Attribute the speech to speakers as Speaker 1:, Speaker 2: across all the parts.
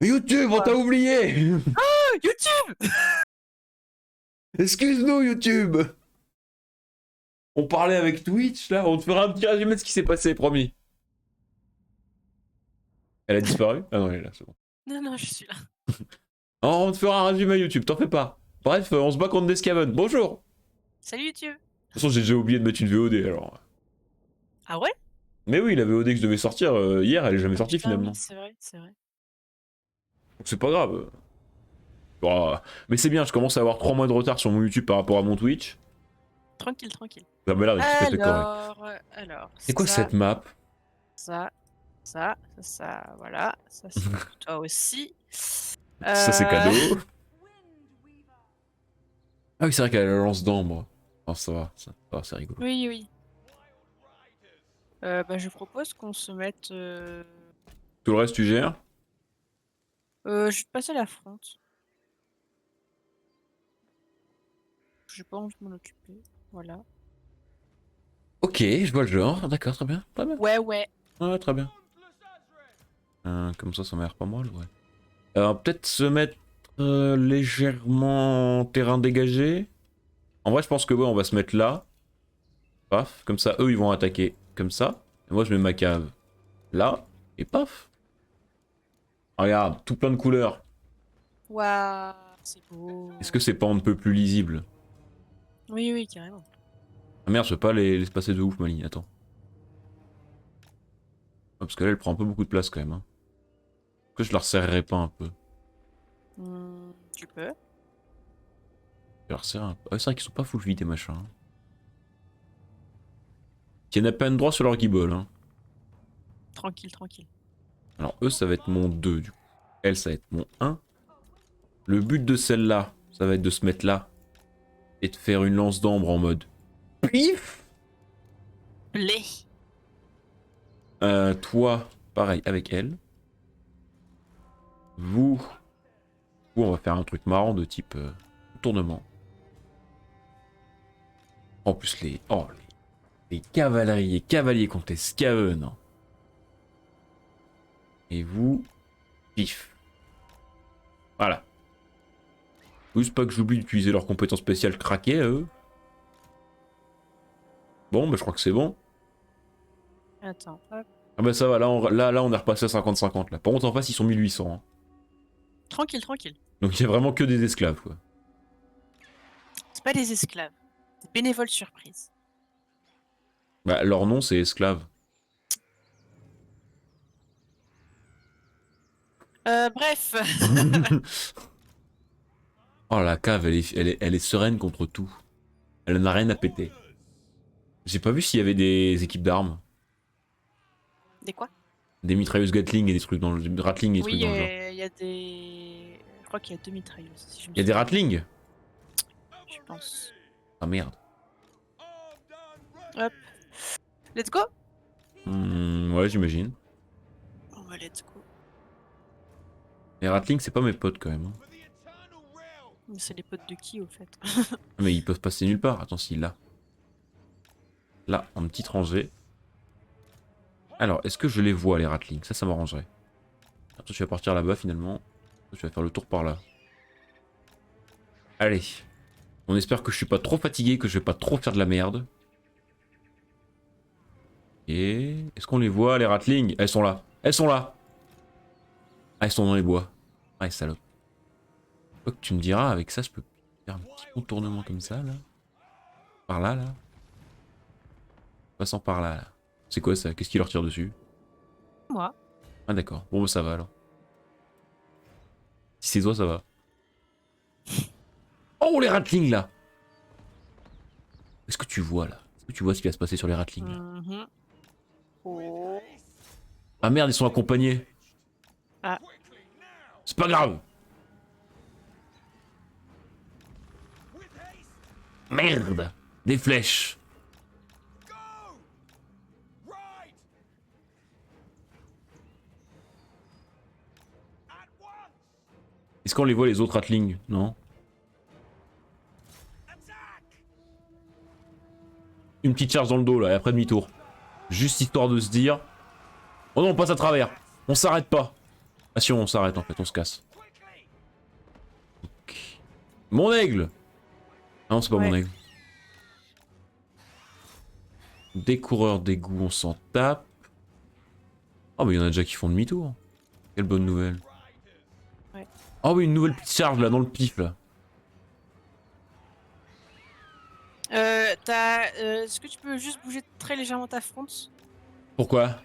Speaker 1: YouTube, on
Speaker 2: Quoi?
Speaker 1: t'a oublié.
Speaker 2: YouTube!
Speaker 1: Excuse-nous, YouTube. On parlait avec Twitch, là. On te fera un petit résumé de ce qui s'est passé, promis. Elle a disparu? Ah non, elle est là, c'est bon.
Speaker 2: Non, non, je suis là.
Speaker 1: Oh, on te fera un résumé YouTube, t'en fais pas. Bref, on se bat contre des Skaven. Bonjour.
Speaker 2: Salut YouTube!
Speaker 1: De toute façon, j'ai déjà oublié de mettre une VOD, alors.
Speaker 2: Ah ouais?
Speaker 1: Mais oui, la VOD que je devais sortir hier, elle est jamais sortie,
Speaker 2: Ah oui,
Speaker 1: finalement.
Speaker 2: c'est vrai, c'est vrai.
Speaker 1: Donc c'est pas grave. Bah, mais c'est bien, je commence à avoir 3 mois de retard sur mon YouTube par rapport à mon Twitch.
Speaker 2: Tranquille, tranquille.
Speaker 1: Ça m'a l'air d'être tout à fait correct.
Speaker 2: Alors,
Speaker 1: C'est quoi
Speaker 2: ça,
Speaker 1: cette map?
Speaker 2: ça, voilà. Ça, c'est pour toi aussi.
Speaker 1: Ça, c'est
Speaker 2: Euh...
Speaker 1: cadeau. Ah oui, c'est vrai qu'elle a la lance d'ambre. Oh, ça va, c'est rigolo.
Speaker 2: Oui, oui. Bah, je propose qu'on se mette...
Speaker 1: Tout le reste, tu gères?
Speaker 2: je vais te passer la fronte. J'ai pas envie de m'en occuper. Voilà.
Speaker 1: Ok, je vois le genre. D'accord, très bien. Très bien.
Speaker 2: Ouais, ouais.
Speaker 1: Ouais, très bien. Comme ça m'a l'air pas mal, ouais. Alors, peut-être se mettre légèrement terrain dégagé. En vrai, je pense que ouais, on va se mettre là. Paf. Comme ça, eux, ils vont attaquer comme ça. Et moi, je mets ma cave là. Et paf. Regarde, tout plein de couleurs.
Speaker 2: Waouh, c'est beau.
Speaker 1: Est-ce que c'est pas un peu plus lisible?
Speaker 2: Oui, oui, carrément.
Speaker 1: Ah merde, je peux pas les passer de ouf, ma ligne. Attends. Ah, parce que là, elle prend un peu beaucoup de place quand même. Hein. Est-ce que je la resserrerai pas un peu?
Speaker 2: Tu peux.
Speaker 1: Je la resserre un peu. Ah, c'est vrai qu'ils sont pas full vite et machin. Hein. Ils tiennent à peine droit sur leur guibole. Hein.
Speaker 2: Tranquille, tranquille.
Speaker 1: Alors, eux, ça va être mon 2 du coup. Elle, ça va être mon 1. Le but de celle-là, ça va être de se mettre là. Et de faire une lance d'ambre en mode. Pif.
Speaker 2: Play.
Speaker 1: Toi, pareil, avec elle. Vous, on va faire un truc marrant de type tournement. En plus, les cavaleries et cavaliers contre les Skaven. Hein. Et vous, pif. Voilà. Juste pas que j'oublie d'utiliser leurs compétences spéciales craquées à eux. Bon, bah je crois que c'est bon.
Speaker 2: Attends, hop.
Speaker 1: Ah bah ça va, là on est repassé à 50-50 là. Par contre en face ils sont 1800. Hein.
Speaker 2: Tranquille, tranquille.
Speaker 1: Donc il y a vraiment que des esclaves quoi.
Speaker 2: C'est pas des esclaves. Des bénévoles surprises.
Speaker 1: Bah leur nom c'est esclave.
Speaker 2: Bref.
Speaker 1: Oh la cave elle est sereine contre tout. Elle n'a rien à péter. J'ai pas vu s'il y avait des équipes d'armes.
Speaker 2: Des quoi?
Speaker 1: Des mitrailleuses Gatling et des trucs dans le... Ratling et des trucs
Speaker 2: Oui,
Speaker 1: dans le genre.
Speaker 2: il y a des... Je crois qu'il y a deux mitrailleuses, si je me
Speaker 1: Il y a des
Speaker 2: souviens.
Speaker 1: Ratling.
Speaker 2: Je pense.
Speaker 1: Ah merde.
Speaker 2: Hop. Let's go.
Speaker 1: Ouais j'imagine.
Speaker 2: On va let's go.
Speaker 1: Les Ratling c'est pas mes potes quand même. Hein.
Speaker 2: Mais c'est les potes de qui, au fait?
Speaker 1: Mais ils peuvent passer nulle part. Attends s'il l'a. Là, en petite rangée. Alors, est-ce que je les vois, les Ratlings? Ça m'arrangerait. Attends, tu vas partir là-bas, finalement. Tu vas faire le tour par là. Allez. On espère que je suis pas trop fatigué, que je vais pas trop faire de la merde. Et... Est-ce qu'on les voit, les Ratlings? Elles sont là. Elles sont là. Ah, elles sont dans les bois. Ouais, salope. Quoi que tu me diras, avec ça, je peux faire un petit contournement comme ça, là. Par là, là. Passant par là, là. C'est quoi, ça? Qu'est-ce qui leur tire dessus?
Speaker 2: Moi.
Speaker 1: Ah, d'accord. Bon, bah, ça va, alors. Si c'est toi, ça va. Oh, les Ratlings, là! Est-ce que tu vois, là? Est-ce que tu vois ce qui va se passer sur les Ratlings, là?
Speaker 2: Oh.
Speaker 1: Ah merde, ils sont accompagnés.
Speaker 2: Ah.
Speaker 1: C'est pas grave. Merde. Des flèches. Est-ce qu'on les voit les autres Ratlings? Non. Une petite charge dans le dos là et après demi-tour. Juste histoire de se dire... Oh non, on passe à travers. On s'arrête pas. Ah si, on s'arrête en fait, on se casse. Ok. Mon aigle! Ah non, c'est pas mon aigle. Des coureurs d'égout, on s'en tape. Oh mais il y en a déjà qui font demi-tour. Quelle bonne nouvelle.
Speaker 2: Ouais.
Speaker 1: Oh oui, une nouvelle petite charge là, dans le pif là.
Speaker 2: Est-ce que tu peux juste bouger très légèrement ta fronte?
Speaker 1: Pourquoi?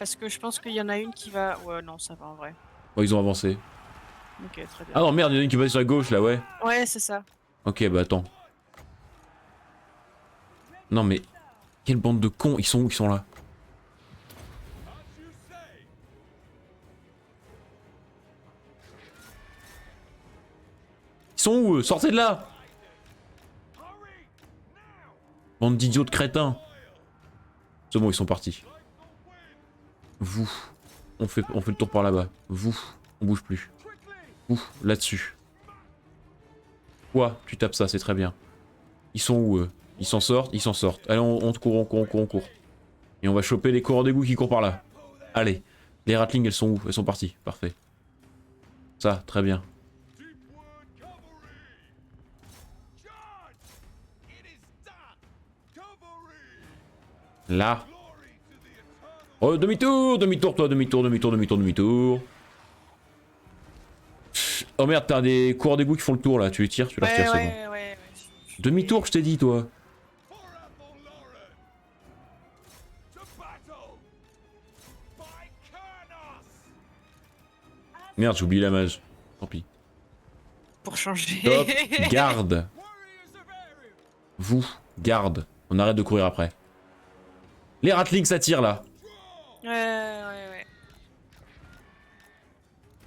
Speaker 2: Parce que je pense qu'il y en a une qui va... Ouais, non, ça va en vrai.
Speaker 1: Oh, ils ont avancé.
Speaker 2: Ok, très bien.
Speaker 1: Ah non, merde, il y en a une qui va sur la gauche là, ouais.
Speaker 2: Ouais, c'est ça.
Speaker 1: Ok, bah attends. Non mais, quelle bande de cons, ils sont où? Ils sont là. Ils sont où eux? Sortez de là! Bande d'idiots de crétins. C'est bon, ils sont partis. Vous, on fait le tour par là-bas. Vous, on bouge plus. Vous, là-dessus. Quoi? Tu tapes ça, c'est très bien. Ils sont où eux? Ils s'en sortent? Ils s'en sortent. Allez, on court, on court, on court, on court. Et on va choper les coureurs d'égout qui courent par là. Allez. Les ratlings, elles sont où? Elles sont parties. Parfait. Ça, très bien. Là. Oh, demi-tour, demi-tour, toi, demi-tour, demi-tour, demi-tour, demi-tour. Oh merde, t'as des coureurs d'égout qui font le tour là. Tu les tires, tu leur tires, c'est bon.
Speaker 2: Ouais.
Speaker 1: Demi-tour, je t'ai dit, toi. Merde, j'ai oublié la mage. Tant pis.
Speaker 2: Pour changer.
Speaker 1: Top, garde. Vous, garde. On arrête de courir après. Les ratlings, ça tire là.
Speaker 2: Ouais.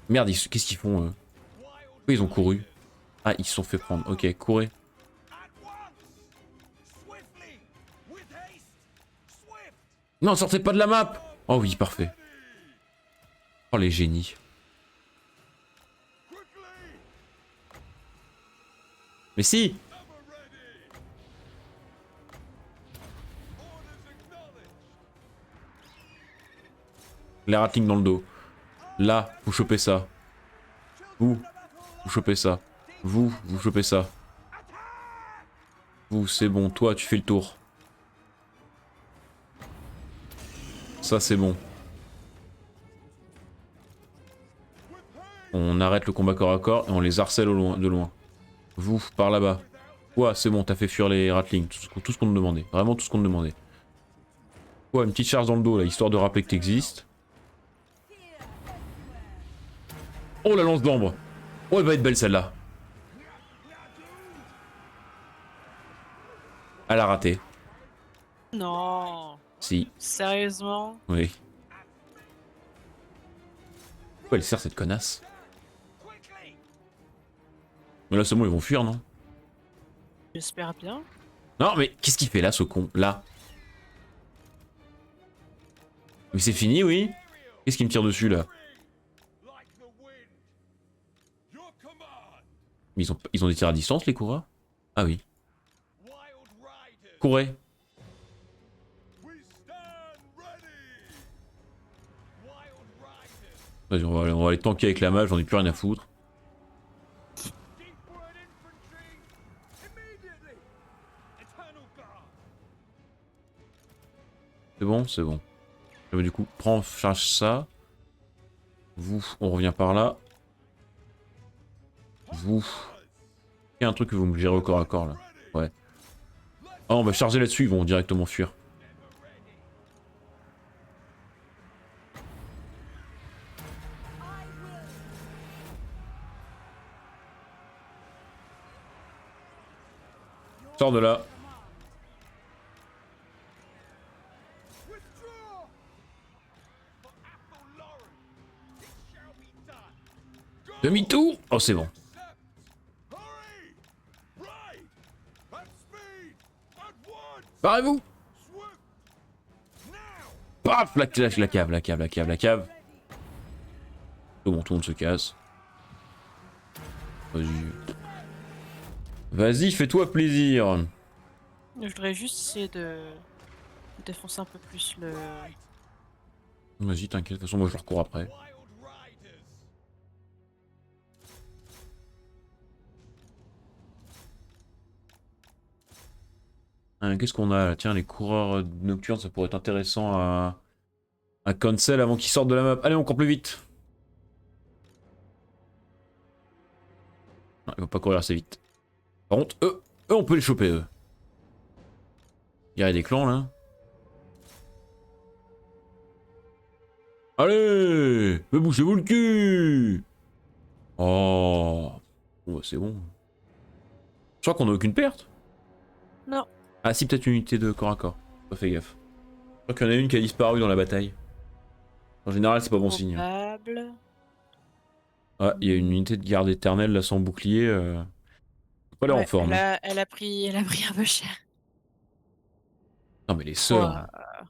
Speaker 1: Merde, qu'est-ce qu'ils font eux? Pourquoi ils ont couru? Ah, ils se sont fait prendre. Ok, courez. Non, sortez pas de la map! Oh oui, parfait. Oh les génies. Mais si! Les ratlings dans le dos. Là, vous chopez ça. Vous chopez ça. Vous chopez ça. Vous, c'est bon. Toi, tu fais le tour. Ça, c'est bon. On arrête le combat corps à corps et on les harcèle de loin. Vous, par là-bas. Ouais, c'est bon, t'as fait fuir les ratlings. Tout ce qu'on te demandait. Vraiment tout ce qu'on te demandait. Ouais, une petite charge dans le dos là, histoire de rappeler que t'existes. Oh la lance d'ambre. Oh, elle va être belle celle-là. Elle a raté.
Speaker 2: Non.
Speaker 1: Si.
Speaker 2: Sérieusement?
Speaker 1: Oui. Pourquoi elle sert cette connasse? Mais là, c'est bon, ils vont fuir, non?
Speaker 2: J'espère bien.
Speaker 1: Non, mais qu'est-ce qu'il fait là, ce con? Là. Mais c'est fini, oui? Qu'est-ce qu'il me tire dessus, là? Mais ils ont des tirs à distance, les coureurs? Ah oui. Courez. Vas-y, on va aller tanker avec la mage, j'en ai plus rien à foutre. C'est bon, c'est bon. Et bah, du coup, prends, charge ça. Vous, on revient par là. Vous. Il y a un truc que vous me gérez au corps à corps là. Ouais. Ah, on va charger là-dessus, ils vont directement fuir. Sors de là. Demi-tour. Oh, c'est bon. Parez-vous. Paf, la cave. C'est bon, tout le monde se casse. Vas-y. Vas-y, fais-toi plaisir.
Speaker 2: Je voudrais juste essayer de défoncer un peu plus le...
Speaker 1: Vas-y, t'inquiète, de toute façon, moi je leur cours après. Qu'est-ce qu'on a là? Tiens, les coureurs nocturnes, ça pourrait être intéressant à cancel avant qu'ils sortent de la map. Allez, on court plus vite. Non, ils vont pas courir assez vite. Par contre, eux, on peut les choper, eux. Il y a des clans, là. Allez, mais bouchez-vous le cul. Oh, bon, bah, c'est bon. Je crois qu'on a aucune perte.
Speaker 2: Non.
Speaker 1: Ah si, peut-être une unité de corps à corps. Pas fait gaffe. Je crois qu'il y en a une qui a disparu dans la bataille. En général, c'est pas bon signe.
Speaker 2: Probable.
Speaker 1: Ah, il y a une unité de garde éternelle là sans bouclier. Faut pas l'air en forme.
Speaker 2: Elle a pris un peu cher.
Speaker 1: Non mais les sœurs.
Speaker 2: Ouais.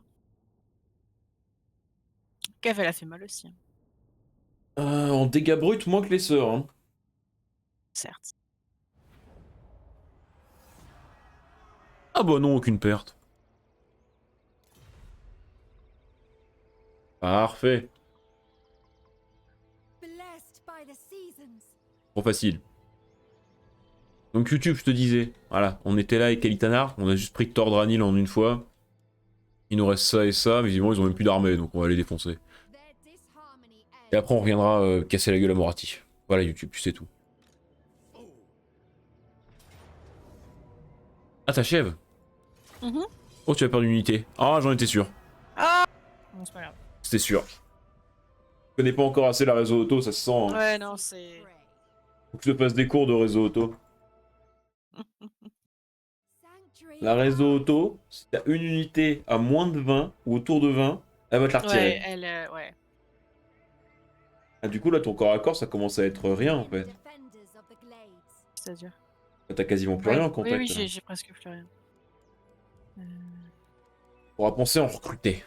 Speaker 2: Kev, elle a fait mal aussi.
Speaker 1: En dégâts bruts, moins que les sœurs. Hein.
Speaker 2: Certes.
Speaker 1: Ah bah non, aucune perte. Parfait. Trop facile. Donc YouTube, je te disais, voilà, on était là avec Elitanar, on a juste pris Tordranil en une fois. Il nous reste ça et ça, mais visiblement ils ont même plus d'armée, donc on va les défoncer. Et après on reviendra casser la gueule à Moratti. Voilà YouTube, tu sais tout. Ah t'achèves. Oh tu as perdu une unité. Ah j'en étais sûr.
Speaker 2: Ah bon, c'est pas grave.
Speaker 1: C'était sûr. Je connais pas encore assez la réseau auto, ça se sent. Hein.
Speaker 2: Ouais, non, c'est...
Speaker 1: Faut que je te passe des cours de réseau auto. La réseau auto, si t'as une unité à moins de 20 ou autour de 20, elle va te la retirer.
Speaker 2: Ouais, ouais.
Speaker 1: Ah, du coup là ton corps à corps ça commence à être rien en fait.
Speaker 2: C'est-à-dire.
Speaker 1: T'as quasiment plus rien en contact.
Speaker 2: Oui, j'ai presque plus rien.
Speaker 1: On va penser en recruter.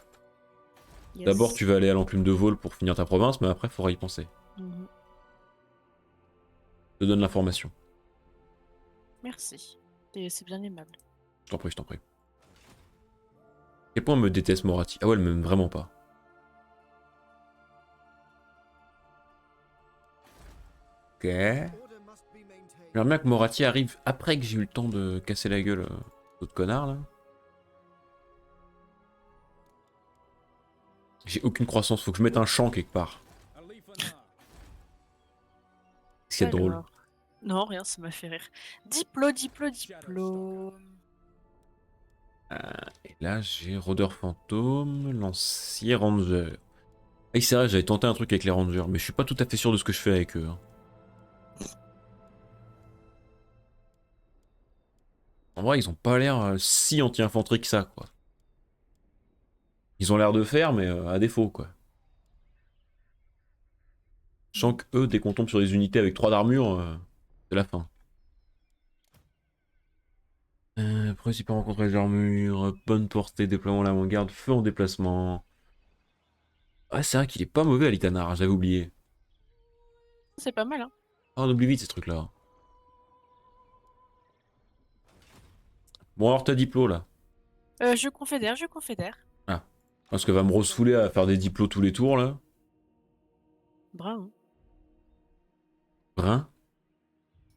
Speaker 2: Yes.
Speaker 1: D'abord tu vas aller à l'enclume de vol pour finir ta province, mais après faudra y penser. Je te donne l'information.
Speaker 2: Merci. C'est bien aimable.
Speaker 1: Je t'en prie, je t'en prie. À quel point elle me déteste Moratti? Ah ouais, elle m'aime vraiment pas. Ok. J'aimerais bien que Moratti arrive après que j'ai eu le temps de casser la gueule d'autres connards là. J'ai aucune croissance, faut que je mette un champ quelque part. C'est drôle.
Speaker 2: Non, rien, ça m'a fait rire. Diplo.
Speaker 1: Et là j'ai rôdeur fantôme, lancier ranger. Ah c'est vrai, j'avais tenté un truc avec les rangers, mais je suis pas tout à fait sûr de ce que je fais avec eux. Hein. En vrai, ils ont pas l'air si anti-infanterie que ça, quoi. Ils ont l'air de faire, mais à défaut, quoi. Je sens que eux, dès qu'on tombe sur des unités avec 3 d'armure, c'est la fin. Principal rencontre les armures, bonne portée, déploiement à l'avant-garde, feu en déplacement. Ah, c'est vrai qu'il est pas mauvais à l'Itanar, j'avais oublié.
Speaker 2: C'est pas mal, hein.
Speaker 1: Ah, on oublie vite ces trucs-là. Bon, alors t'as diplo là.
Speaker 2: Je confédère.
Speaker 1: Ah. Parce que va me ressouler à faire des diplos tous les tours là.
Speaker 2: Brun.
Speaker 1: Brun.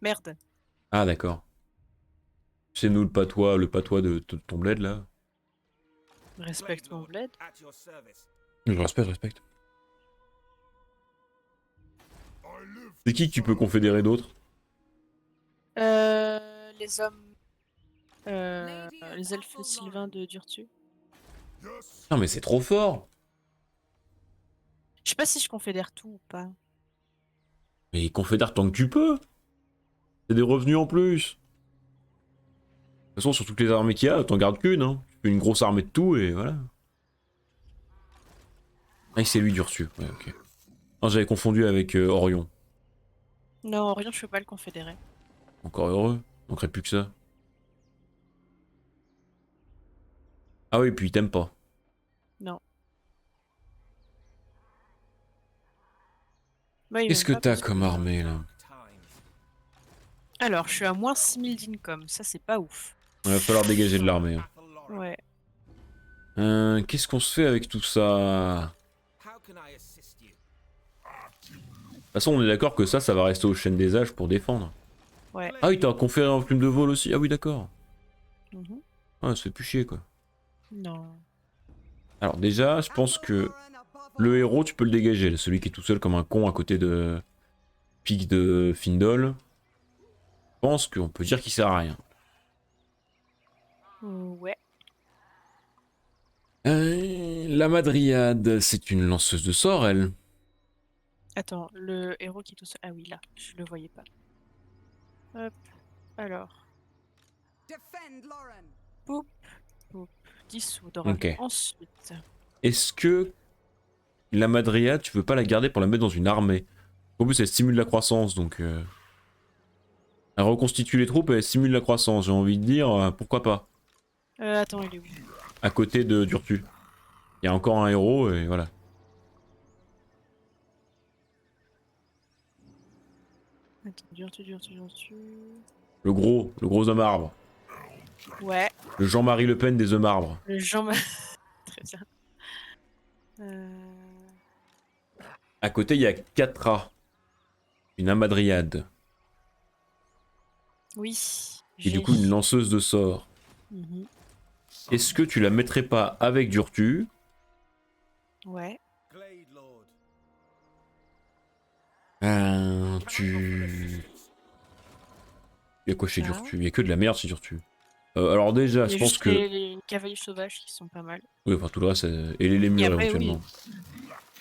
Speaker 2: Merde.
Speaker 1: Ah, d'accord. C'est nous le patois de ton bled là.
Speaker 2: Respecte mon bled.
Speaker 1: Je respecte. C'est qui que tu peux confédérer d'autres?
Speaker 2: Les hommes. Les elfes sylvains de Durtu.
Speaker 1: Non mais c'est trop fort.
Speaker 2: Je sais pas si je confédère tout ou pas.
Speaker 1: Mais confédère tant que tu peux. C'est des revenus en plus. De toute façon, sur toutes les armées qu'il y a, t'en gardes qu'une. Hein. Tu fais une grosse armée de tout et voilà. Ah, c'est lui Durtu. Ouais, ok. Non, j'avais confondu avec Orion.
Speaker 2: Non, rien, je peux pas le confédérer.
Speaker 1: Encore heureux. Manquerait plus que ça. Ah oui, puis il t'aime pas.
Speaker 2: Non. Bah,
Speaker 1: Qu'est-ce que t'as comme armée là?
Speaker 2: Alors, je suis à moins 6000 d'income, ça c'est pas ouf.
Speaker 1: Il va falloir dégager de l'armée. Hein.
Speaker 2: Ouais.
Speaker 1: Qu'est-ce qu'on se fait avec tout ça? De toute façon, on est d'accord que ça va rester aux chaînes des âges pour défendre.
Speaker 2: Ouais.
Speaker 1: Ah oui, t'as conféré en plume de vol aussi. Ah oui, d'accord. Ouais, ça se fait plus chier quoi.
Speaker 2: Non.
Speaker 1: Alors déjà, je pense que le héros, tu peux le dégager. Celui qui est tout seul comme un con à côté de Pic de Findol. Je pense qu'on peut dire qu'il sert à rien.
Speaker 2: Ouais.
Speaker 1: La Madriade, c'est une lanceuse de sorts, elle.
Speaker 2: Attends, le héros qui est tout seul. Ah oui, là, je le voyais pas. Hop, alors. Poup, poup, dissoudre.
Speaker 1: Ok.
Speaker 2: Ensuite.
Speaker 1: Est-ce que la Madriade, tu veux pas la garder pour la mettre dans une armée? En plus, elle stimule la croissance, donc... Elle reconstitue les troupes et elle stimule la croissance. J'ai envie de dire, pourquoi pas?
Speaker 2: Attends, il est où?
Speaker 1: À côté de Durtu. Il y a encore un héros et voilà.
Speaker 2: Attends, dur.
Speaker 1: Le gros homme arbre.
Speaker 2: Ouais,
Speaker 1: Le Jean-Marie Le Pen des hommes arbres.
Speaker 2: le Jean. Très bien. Euh,
Speaker 1: À côté, il y a Catra. Une Amadriade.
Speaker 2: Oui,
Speaker 1: Et du
Speaker 2: j'ai.
Speaker 1: coup, une lanceuse de sorts.
Speaker 2: Mhm.
Speaker 1: Est-ce que tu la mettrais pas avec Durtu?
Speaker 2: Ouais.
Speaker 1: Tu... Il y a quoi chez
Speaker 2: Là.
Speaker 1: Durtu? Il y a que de la merde chez Durtu. Alors déjà,
Speaker 2: Il y
Speaker 1: je
Speaker 2: a
Speaker 1: pense
Speaker 2: juste
Speaker 1: que...
Speaker 2: les cavaliers sauvages qui sont pas mal.
Speaker 1: Oui, enfin tout le reste, et les
Speaker 2: Et
Speaker 1: lémurs
Speaker 2: après,
Speaker 1: éventuellement.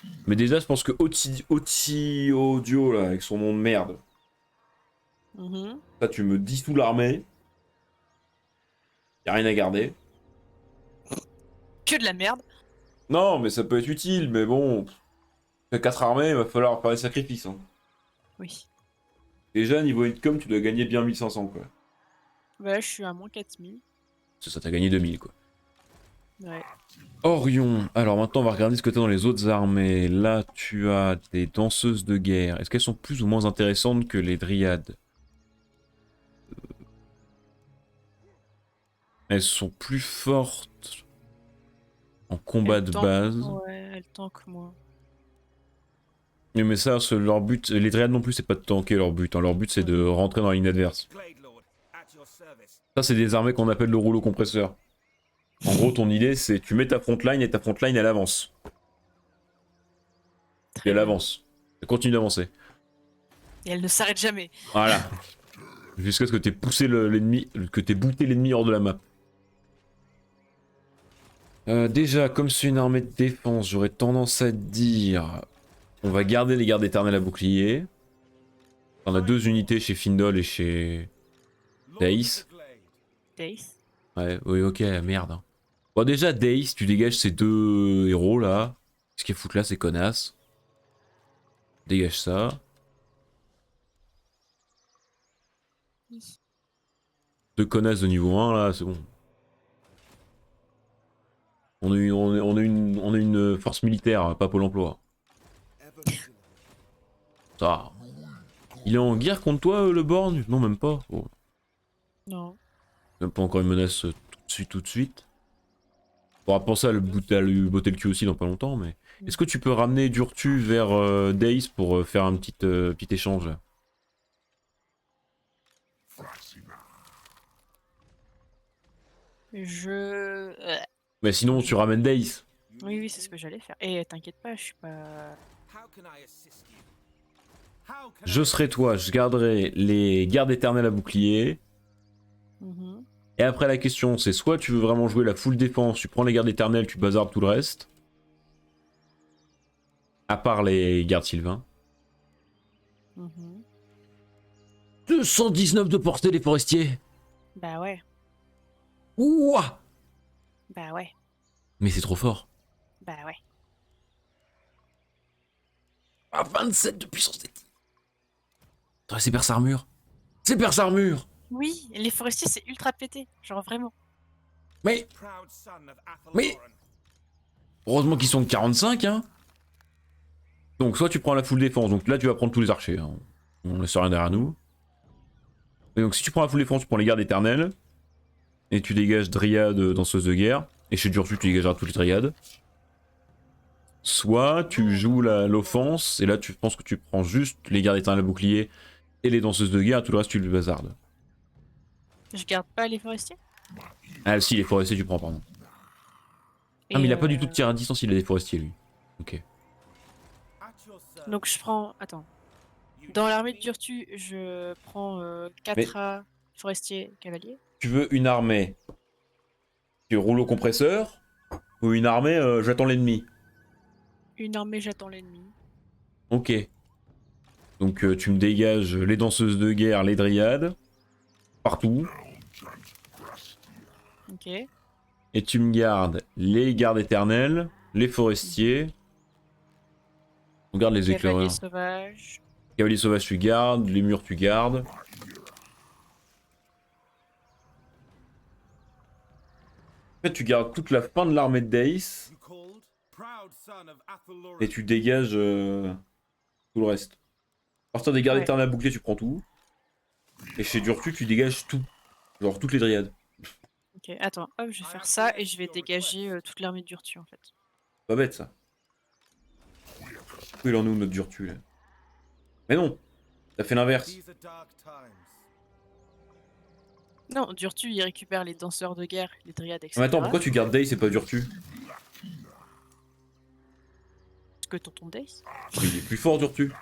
Speaker 2: oui.
Speaker 1: Mais déjà, je pense que Oti Audio, là, avec son nom de merde,
Speaker 2: Mhm.
Speaker 1: ça, tu me dissous l'armée. Y a rien à garder.
Speaker 2: Que de la merde.
Speaker 1: Non, mais ça peut être utile, mais bon... T'as 4 armées, il va falloir faire des sacrifices. Hein.
Speaker 2: Oui.
Speaker 1: Déjà, niveau income, tu dois gagner bien 1500, quoi.
Speaker 2: Bah là, je suis à moins 4000.
Speaker 1: Ça t'a gagné 2000, quoi.
Speaker 2: Ouais.
Speaker 1: Orion. Alors maintenant, on va regarder ce que t'as dans les autres armées. Là, tu as des danseuses de guerre. Est-ce qu'elles sont plus ou moins intéressantes que les dryades? Elles sont plus fortes en combat
Speaker 2: Elle
Speaker 1: de
Speaker 2: tank.
Speaker 1: base.
Speaker 2: Ouais, elle tank moins.
Speaker 1: Mais ça, leur but, les dryades non plus, c'est pas de tanker leur but. Hein. Leur but, c'est de rentrer dans la ligne adverse. Ça, c'est des armées qu'on appelle le rouleau compresseur. En gros, ton idée, c'est tu mets ta frontline et ta frontline, elle avance. Et
Speaker 2: Très
Speaker 1: elle
Speaker 2: bien.
Speaker 1: avance. Elle continue d'avancer.
Speaker 2: Et elle ne s'arrête jamais.
Speaker 1: Voilà. Jusqu'à ce que t'aies poussé l'ennemi, que t'aies bouté l'ennemi hors de la map. Déjà, comme c'est une armée de défense, j'aurais tendance à dire... On va garder les gardes éternels à bouclier. On a 2 unités chez Findol et chez Daïs.
Speaker 2: Dace.
Speaker 1: Ouais, oui, ok, merde. Hein. Bon, déjà, Daïs, tu dégages ces 2 héros là. Ce qui est foutre là, c'est connasse. Dégage ça. 2 connasses de niveau 1 là, c'est bon. On a une force militaire, pas Pôle emploi. Ça. Il est en guerre contre toi, le Borgne? Non, même pas. Oh.
Speaker 2: Non.
Speaker 1: Même pas encore une menace tout de suite. On pourra penser à lui botter le cul aussi dans pas longtemps, mais... Est-ce que tu peux ramener Durtu vers Dace pour faire un petit échange là? Mais sinon, tu ramènes Dace.
Speaker 2: Oui, oui, c'est ce que j'allais faire. Et t'inquiète pas, je suis pas.
Speaker 1: Je serai toi, je garderai les gardes éternels à bouclier.
Speaker 2: Mhm.
Speaker 1: Et après, la question, c'est soit tu veux vraiment jouer la full défense, tu prends les gardes éternels, tu bazardes tout le reste. À part les gardes sylvains.
Speaker 2: Mhm.
Speaker 1: 219 de portée, les forestiers.
Speaker 2: Bah ouais.
Speaker 1: Ouah.
Speaker 2: Bah ouais.
Speaker 1: Mais c'est trop fort.
Speaker 2: Bah ouais.
Speaker 1: Ah, 27 de puissance d'équipe. C'est perce armure. C'est perce armure.
Speaker 2: Oui, les forestiers, c'est ultra pété. Genre vraiment.
Speaker 1: Mais heureusement qu'ils sont que 45, hein. Donc soit tu prends la full défense, donc là tu vas prendre tous les archers. Hein. On laisse rien derrière nous. Et donc si tu prends la full défense, tu prends les gardes éternels. Et tu dégages Dryade, danseuse de guerre. Et chez Durtu, tu dégageras toutes les Dryades. Soit tu joues l'offense, et là tu penses que tu prends juste les gardes éternels à bouclier et les danseuses de guerre, et tout le reste tu le bazardes.
Speaker 2: Je garde pas les forestiers?
Speaker 1: Ah si, les forestiers tu prends, pardon. Ah
Speaker 2: Et,
Speaker 1: mais il a pas du tout de tir à distance, il a des forestiers lui. Ok.
Speaker 2: donc je prends... Attends. Dans l'armée de Durtu, je prends
Speaker 1: Mais
Speaker 2: 4A forestier cavalier.
Speaker 1: tu veux une armée qui roule au compresseur ou une armée j'attends l'ennemi?
Speaker 2: Une armée, j'attends l'ennemi.
Speaker 1: Ok. Donc tu me dégages les danseuses de guerre, les dryades, partout.
Speaker 2: Ok.
Speaker 1: Et tu me gardes les gardes éternels, les forestiers. On garde les
Speaker 2: Cavalier
Speaker 1: éclaireurs.
Speaker 2: sauvage.
Speaker 1: Cavalier sauvage tu gardes, les murs tu gardes. En fait tu gardes toute la fin de l'armée de Daïs et tu dégages tout le reste. À partir des gardes
Speaker 2: Ouais.
Speaker 1: éternels à bouclier tu prends tout. Et chez Durtu tu dégages tout. Genre toutes les dryades.
Speaker 2: Ok, attends. Hop, je vais faire ça et je vais dégager toute l'armée de Durtu en fait.
Speaker 1: Pas bête ça. Où il en est où notre Durtu là? Mais non, t'as fait l'inverse.
Speaker 2: Non, Durtu, il récupère les danseurs de guerre, les dryades,
Speaker 1: Mais
Speaker 2: etc.
Speaker 1: attends, pourquoi tu gardes Daïs et pas Durtu?
Speaker 2: Parce que tonton Dace.
Speaker 1: Mais il est plus fort Durtu.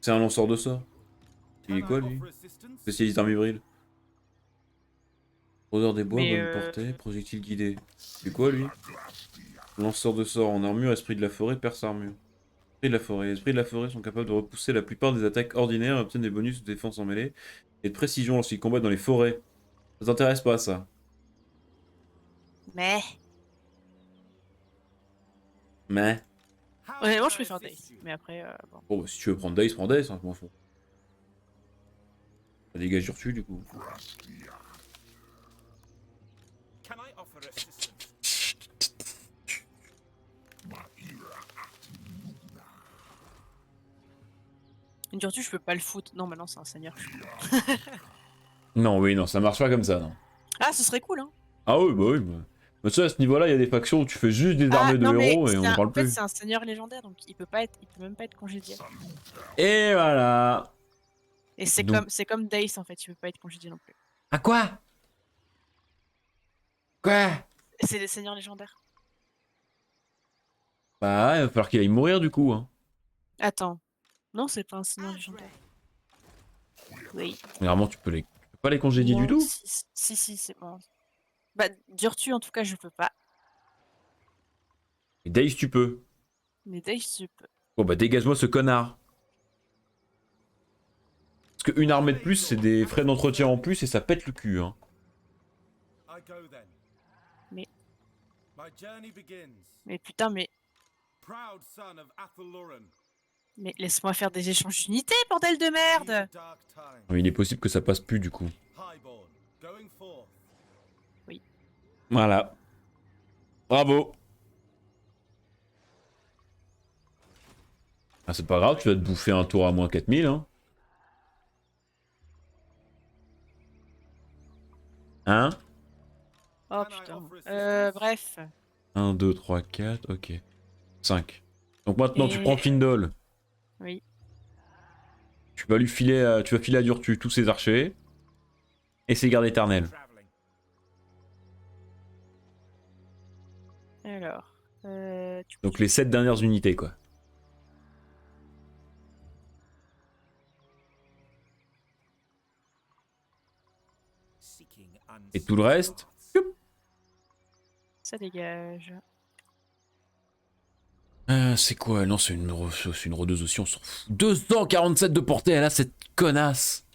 Speaker 1: C'est un lanceur de sorts. Il est quoi lui? Spécialiste d'armes hybrides. Odeur des bois,
Speaker 2: Mais
Speaker 1: bonne portée, projectile guidé. C'est quoi lui? Lanceur de sorts en armure, esprit de la forêt, perce armure. Esprit de la forêt. Les esprits de la forêt sont capables de repousser la plupart des attaques ordinaires et obtiennent des bonus de défense en mêlée et de précision lorsqu'ils combattent dans les forêts. Ça t'intéresse pas ça?
Speaker 2: Mais.
Speaker 1: Mais.
Speaker 2: Honnêtement, je préfère Dace. Mais après, bon.
Speaker 1: Bon, bah, si tu veux prendre Dace, prends Dace, hein, je m'en fous. Ça dégage Durtu du coup.
Speaker 2: Durtu, je peux pas le foutre. Non, maintenant c'est un seigneur.
Speaker 1: Non, oui, non, ça marche pas comme ça, non.
Speaker 2: Ah, ce serait cool, hein.
Speaker 1: Ah oui, bah oui. Bah. Mais tu sais, à ce niveau-là, il y a des factions où tu fais juste des
Speaker 2: Ah,
Speaker 1: armées de
Speaker 2: non, mais
Speaker 1: héros et on n'en
Speaker 2: en
Speaker 1: parle
Speaker 2: fait,
Speaker 1: plus.
Speaker 2: c'est un seigneur légendaire, donc il peut pas être, il peut même pas être congédié.
Speaker 1: Et voilà.
Speaker 2: Et
Speaker 1: Donc.
Speaker 2: c'est comme Dace en fait, il peut pas être congédié non plus.
Speaker 1: À quoi? Quoi?
Speaker 2: C'est des seigneurs légendaires.
Speaker 1: Bah, ouais, il va falloir qu'il aille mourir du coup. Hein.
Speaker 2: Attends, non, c'est pas un seigneur légendaire. Oui.
Speaker 1: Généralement, tu peux pas les congédier du
Speaker 2: Non,
Speaker 1: tout.
Speaker 2: si, c'est bon. Bah, Durtu en tout cas, je peux pas.
Speaker 1: Et Dace, tu peux.
Speaker 2: Mais Dace, je peux.
Speaker 1: Bon, bah, dégage-moi ce connard. Parce qu'une armée de plus, c'est des frais d'entretien en plus et ça pète le cul. Hein.
Speaker 2: Mais. Mais putain, mais. Mais laisse-moi faire des échanges d'unités, bordel de merde!
Speaker 1: Mais il est possible que ça passe plus du coup.
Speaker 2: Oui.
Speaker 1: Voilà. Bravo. Ah, c'est pas grave, tu vas te bouffer un tour à moins 4000. Hein. Hein?
Speaker 2: Oh putain. Bref.
Speaker 1: 1, 2, 3, 4, ok. 5. Donc maintenant, tu prends
Speaker 2: Et.
Speaker 1: Findol.
Speaker 2: Oui.
Speaker 1: Tu vas lui filer, tu vas filer à Durtu tous ses archers. Et ses gardes éternels.
Speaker 2: Alors.
Speaker 1: Donc les 7 dernières unités, quoi. Et tout le reste,
Speaker 2: Ça dégage.
Speaker 1: c'est quoi? Non, c'est une rôdeuse aussi, on s'en fout. 247 de portée, elle a cette connasse.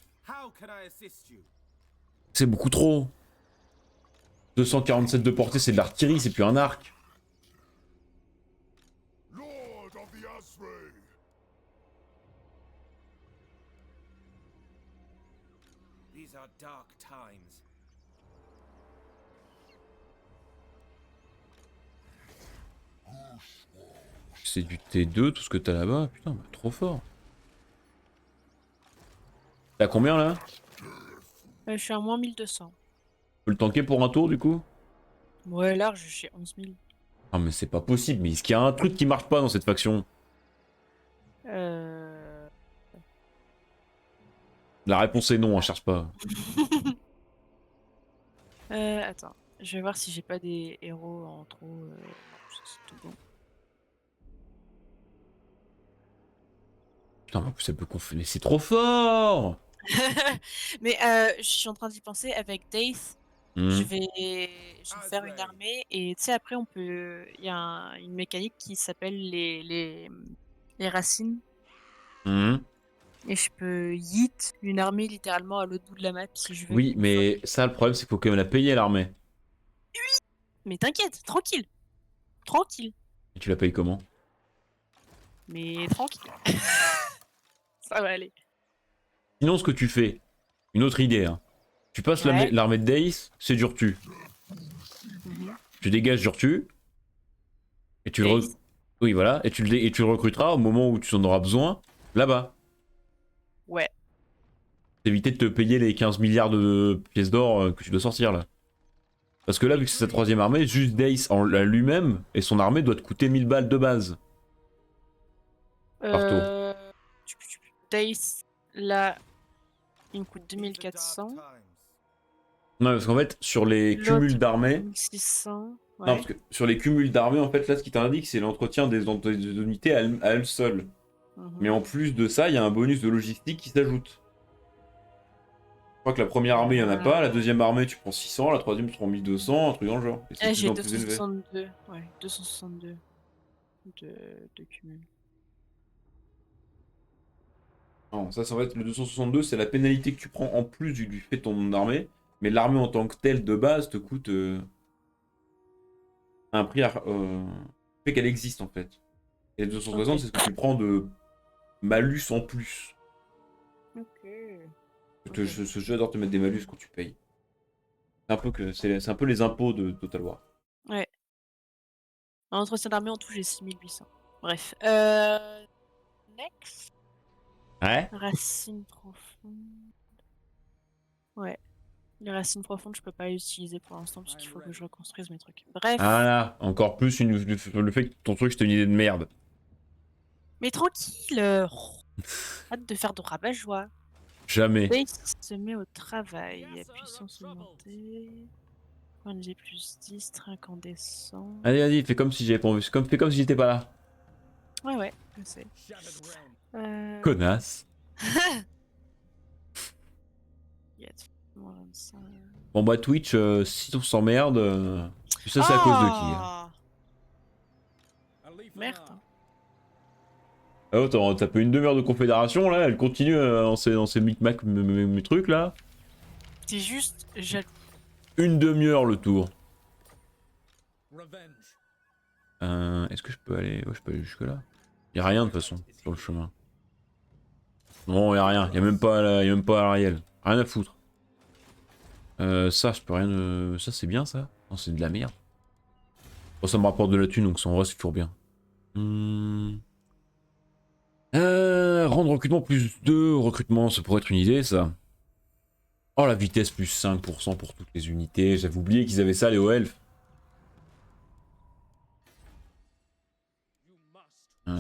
Speaker 1: C'est beaucoup trop. 247 de portée, c'est de l'artillerie, c'est plus un arc. C'est du T2, tout ce que t'as là-bas. Putain, bah, trop fort. T'as combien là?
Speaker 2: Je suis à moins 1200.
Speaker 1: Tu peux le tanker pour un tour du coup?
Speaker 2: Ouais, large, j'ai 11 000.
Speaker 1: Ah mais c'est pas possible, mais est-ce qu'il y a un truc qui marche pas dans cette faction?
Speaker 2: Euh...
Speaker 1: La réponse est non, on cherche pas.
Speaker 2: Attends, je vais voir si j'ai pas des héros en trop. Non, c'est tout bon.
Speaker 1: Putain, mais en plus, ça peut confondre. Mais c'est trop fort!
Speaker 2: Mais je suis en train d'y penser avec Daith. Je
Speaker 1: Hmm.
Speaker 2: vais, je vais faire une armée et tu sais après on peut, il y a une mécanique qui s'appelle les racines
Speaker 1: Hmm.
Speaker 2: et je peux yeet une armée littéralement à l'autre bout de la map si je veux
Speaker 1: Oui,
Speaker 2: une fois.
Speaker 1: mais ça, le problème, c'est qu'il faut quand même la payer, l'armée.
Speaker 2: Mais t'inquiète, tranquille, tranquille,
Speaker 1: Et tu la payes comment?
Speaker 2: mais tranquille, ça va aller.
Speaker 1: Sinon, ce que tu fais, une autre idée, hein. Tu passes
Speaker 2: Ouais.
Speaker 1: l'armée de Dace, c'est Durtu.
Speaker 2: Mhm.
Speaker 1: Tu dégages Durtu, et tu le
Speaker 2: Daith.
Speaker 1: oui, voilà, et tu le recruteras au moment où tu en auras besoin, là-bas.
Speaker 2: Ouais.
Speaker 1: Éviter de te payer les 15 milliards de pièces d'or que tu dois sortir, là. Parce que là, vu que c'est sa troisième armée, juste Dace en lui-même et son armée doit te coûter 1000 balles de base par tour.
Speaker 2: Euh... Daith, là, il me coûte 2400.
Speaker 1: Non, parce qu'en fait, sur les cumuls
Speaker 2: L'autre,
Speaker 1: d'armées,
Speaker 2: 1600.
Speaker 1: non,
Speaker 2: Ouais.
Speaker 1: parce que sur les cumuls d'armées, en fait, là, ce qui t'indique, c'est l'entretien des unités à elles seules. Mais
Speaker 2: Mhm.
Speaker 1: en plus de ça, il y a un bonus de logistique qui s'ajoute. Je crois que la première armée, il n'y en a pas, la deuxième armée, tu prends 600, la troisième, tu prends 1200, un truc dans le genre. Et c'est de plus
Speaker 2: J'ai
Speaker 1: en plus élevé.
Speaker 2: 262. Ouais, 262 de cumul.
Speaker 1: Non, ça, c'est en fait, le 262, c'est la pénalité que tu prends en plus du fait de ton armée. Mais l'armée en tant que telle, de base, te coûte un prix fait qu'elle existe, en fait. Et le
Speaker 2: Ok.
Speaker 1: 260, c'est ce que tu prends de malus en plus.
Speaker 2: Ok.
Speaker 1: Ce jeu adore te mettre des malus quand tu payes. C'est un peu les impôts de Total War.
Speaker 2: Ouais. En entretien d'armée, en tout, j'ai 6800. Bref. Next.
Speaker 1: Ouais.
Speaker 2: Racines profondes. Ouais. Les racines profondes, je peux pas les utiliser pour l'instant parce qu'il faut que je reconstruise mes trucs.
Speaker 1: Ah
Speaker 2: Bref.
Speaker 1: là, encore plus le fait que ton truc c'était une idée de merde.
Speaker 2: Mais tranquille. Hâte de faire de rabat-joie.
Speaker 1: Jamais.
Speaker 2: Dave se met au travail. Puissance augmentée. Point de vie plus 10, train incandescent.
Speaker 1: Allez, vas-y, fais comme si j'avais pas vu. Fais comme si j'étais pas là.
Speaker 2: Ouais, ouais, je sais. Euh...
Speaker 1: Connasse.
Speaker 2: moins 25.
Speaker 1: Bon bah Twitch, si on s'emmerde, ça c'est à cause de qui hein.
Speaker 2: Ah Merde.
Speaker 1: Ah, oh, t'as tapé une demi-heure de confédération là, elle continue dans ses micmacs, mes trucs là.
Speaker 2: T'es juste jaloux.
Speaker 1: Une demi-heure le tour. Est-ce que je peux aller... Ouais, je peux aller jusque là. Y'a rien de toute façon sur le chemin. Non, y'a rien. Y a même pas Ariel. Rien à foutre. Ça, je peux rien... Ça, c'est bien ça. Non, c'est de la merde. Bon, ça me rapporte de la thune, donc en vrai, c'est toujours bien. Rendre recrutement plus 2. Recrutement, ça pourrait être une idée, ça. Oh, la vitesse plus 5% pour toutes les unités. J'avais oublié qu'ils avaient ça, les hauts elfes.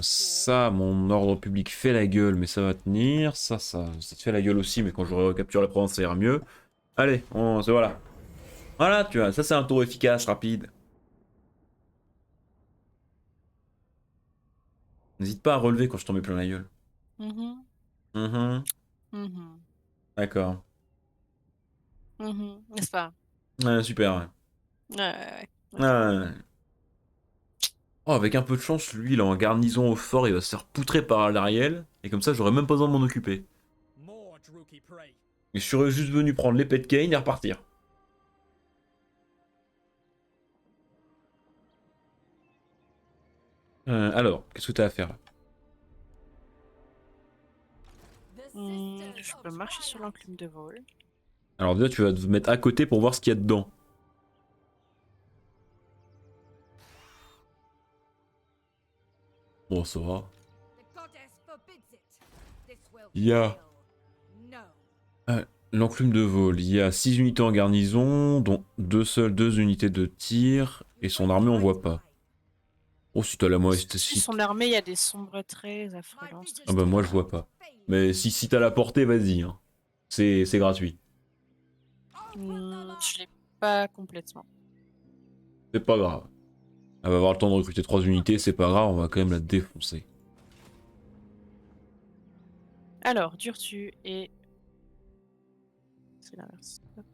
Speaker 1: Ça, mon ordre public fait la gueule, mais ça va tenir. Ça te fait la gueule aussi, mais quand j'aurai recapturé la province, ça ira mieux. Allez, voilà. Voilà, tu vois, ça c'est un tour efficace, rapide. N'hésite pas à relever quand je t'en mets plein la gueule.
Speaker 2: Mhm,
Speaker 1: Mhm,
Speaker 2: mhm,
Speaker 1: d'accord.
Speaker 2: mhm. N'est-ce pas?
Speaker 1: Ouais, super, ouais.
Speaker 2: Ouais, ouais, ouais.
Speaker 1: Ouais. Oh, avec un peu de chance, lui, il est en garnison au fort, il va se faire poutrer par l'Ariel, et comme ça, j'aurais même pas besoin de m'en occuper. Et je serais juste venu prendre l'épée de Kane et repartir. Alors, qu'est-ce que t'as à faire là?
Speaker 2: Je peux marcher sur l'enclume de vol.
Speaker 1: Alors déjà, tu vas te mettre à côté pour voir ce qu'il y a dedans. Bon, ça va. Il y a l'enclume de vol. Il y a 6 unités en garnison, dont deux unités de tir, et son armée on voit pas. Oh, si t'as la moitié...
Speaker 2: Si son armée, il y a des sombres traits affreux.
Speaker 1: Ah bah moi je vois pas. Mais si t'as la portée, vas-y. Hein. C'est gratuit.
Speaker 2: Je l'ai pas complètement.
Speaker 1: C'est pas grave. Elle va avoir le temps de recruter 3 unités, c'est pas grave, on va quand même la défoncer.
Speaker 2: Alors, dur-tu et... C'est l'inverse. Hop.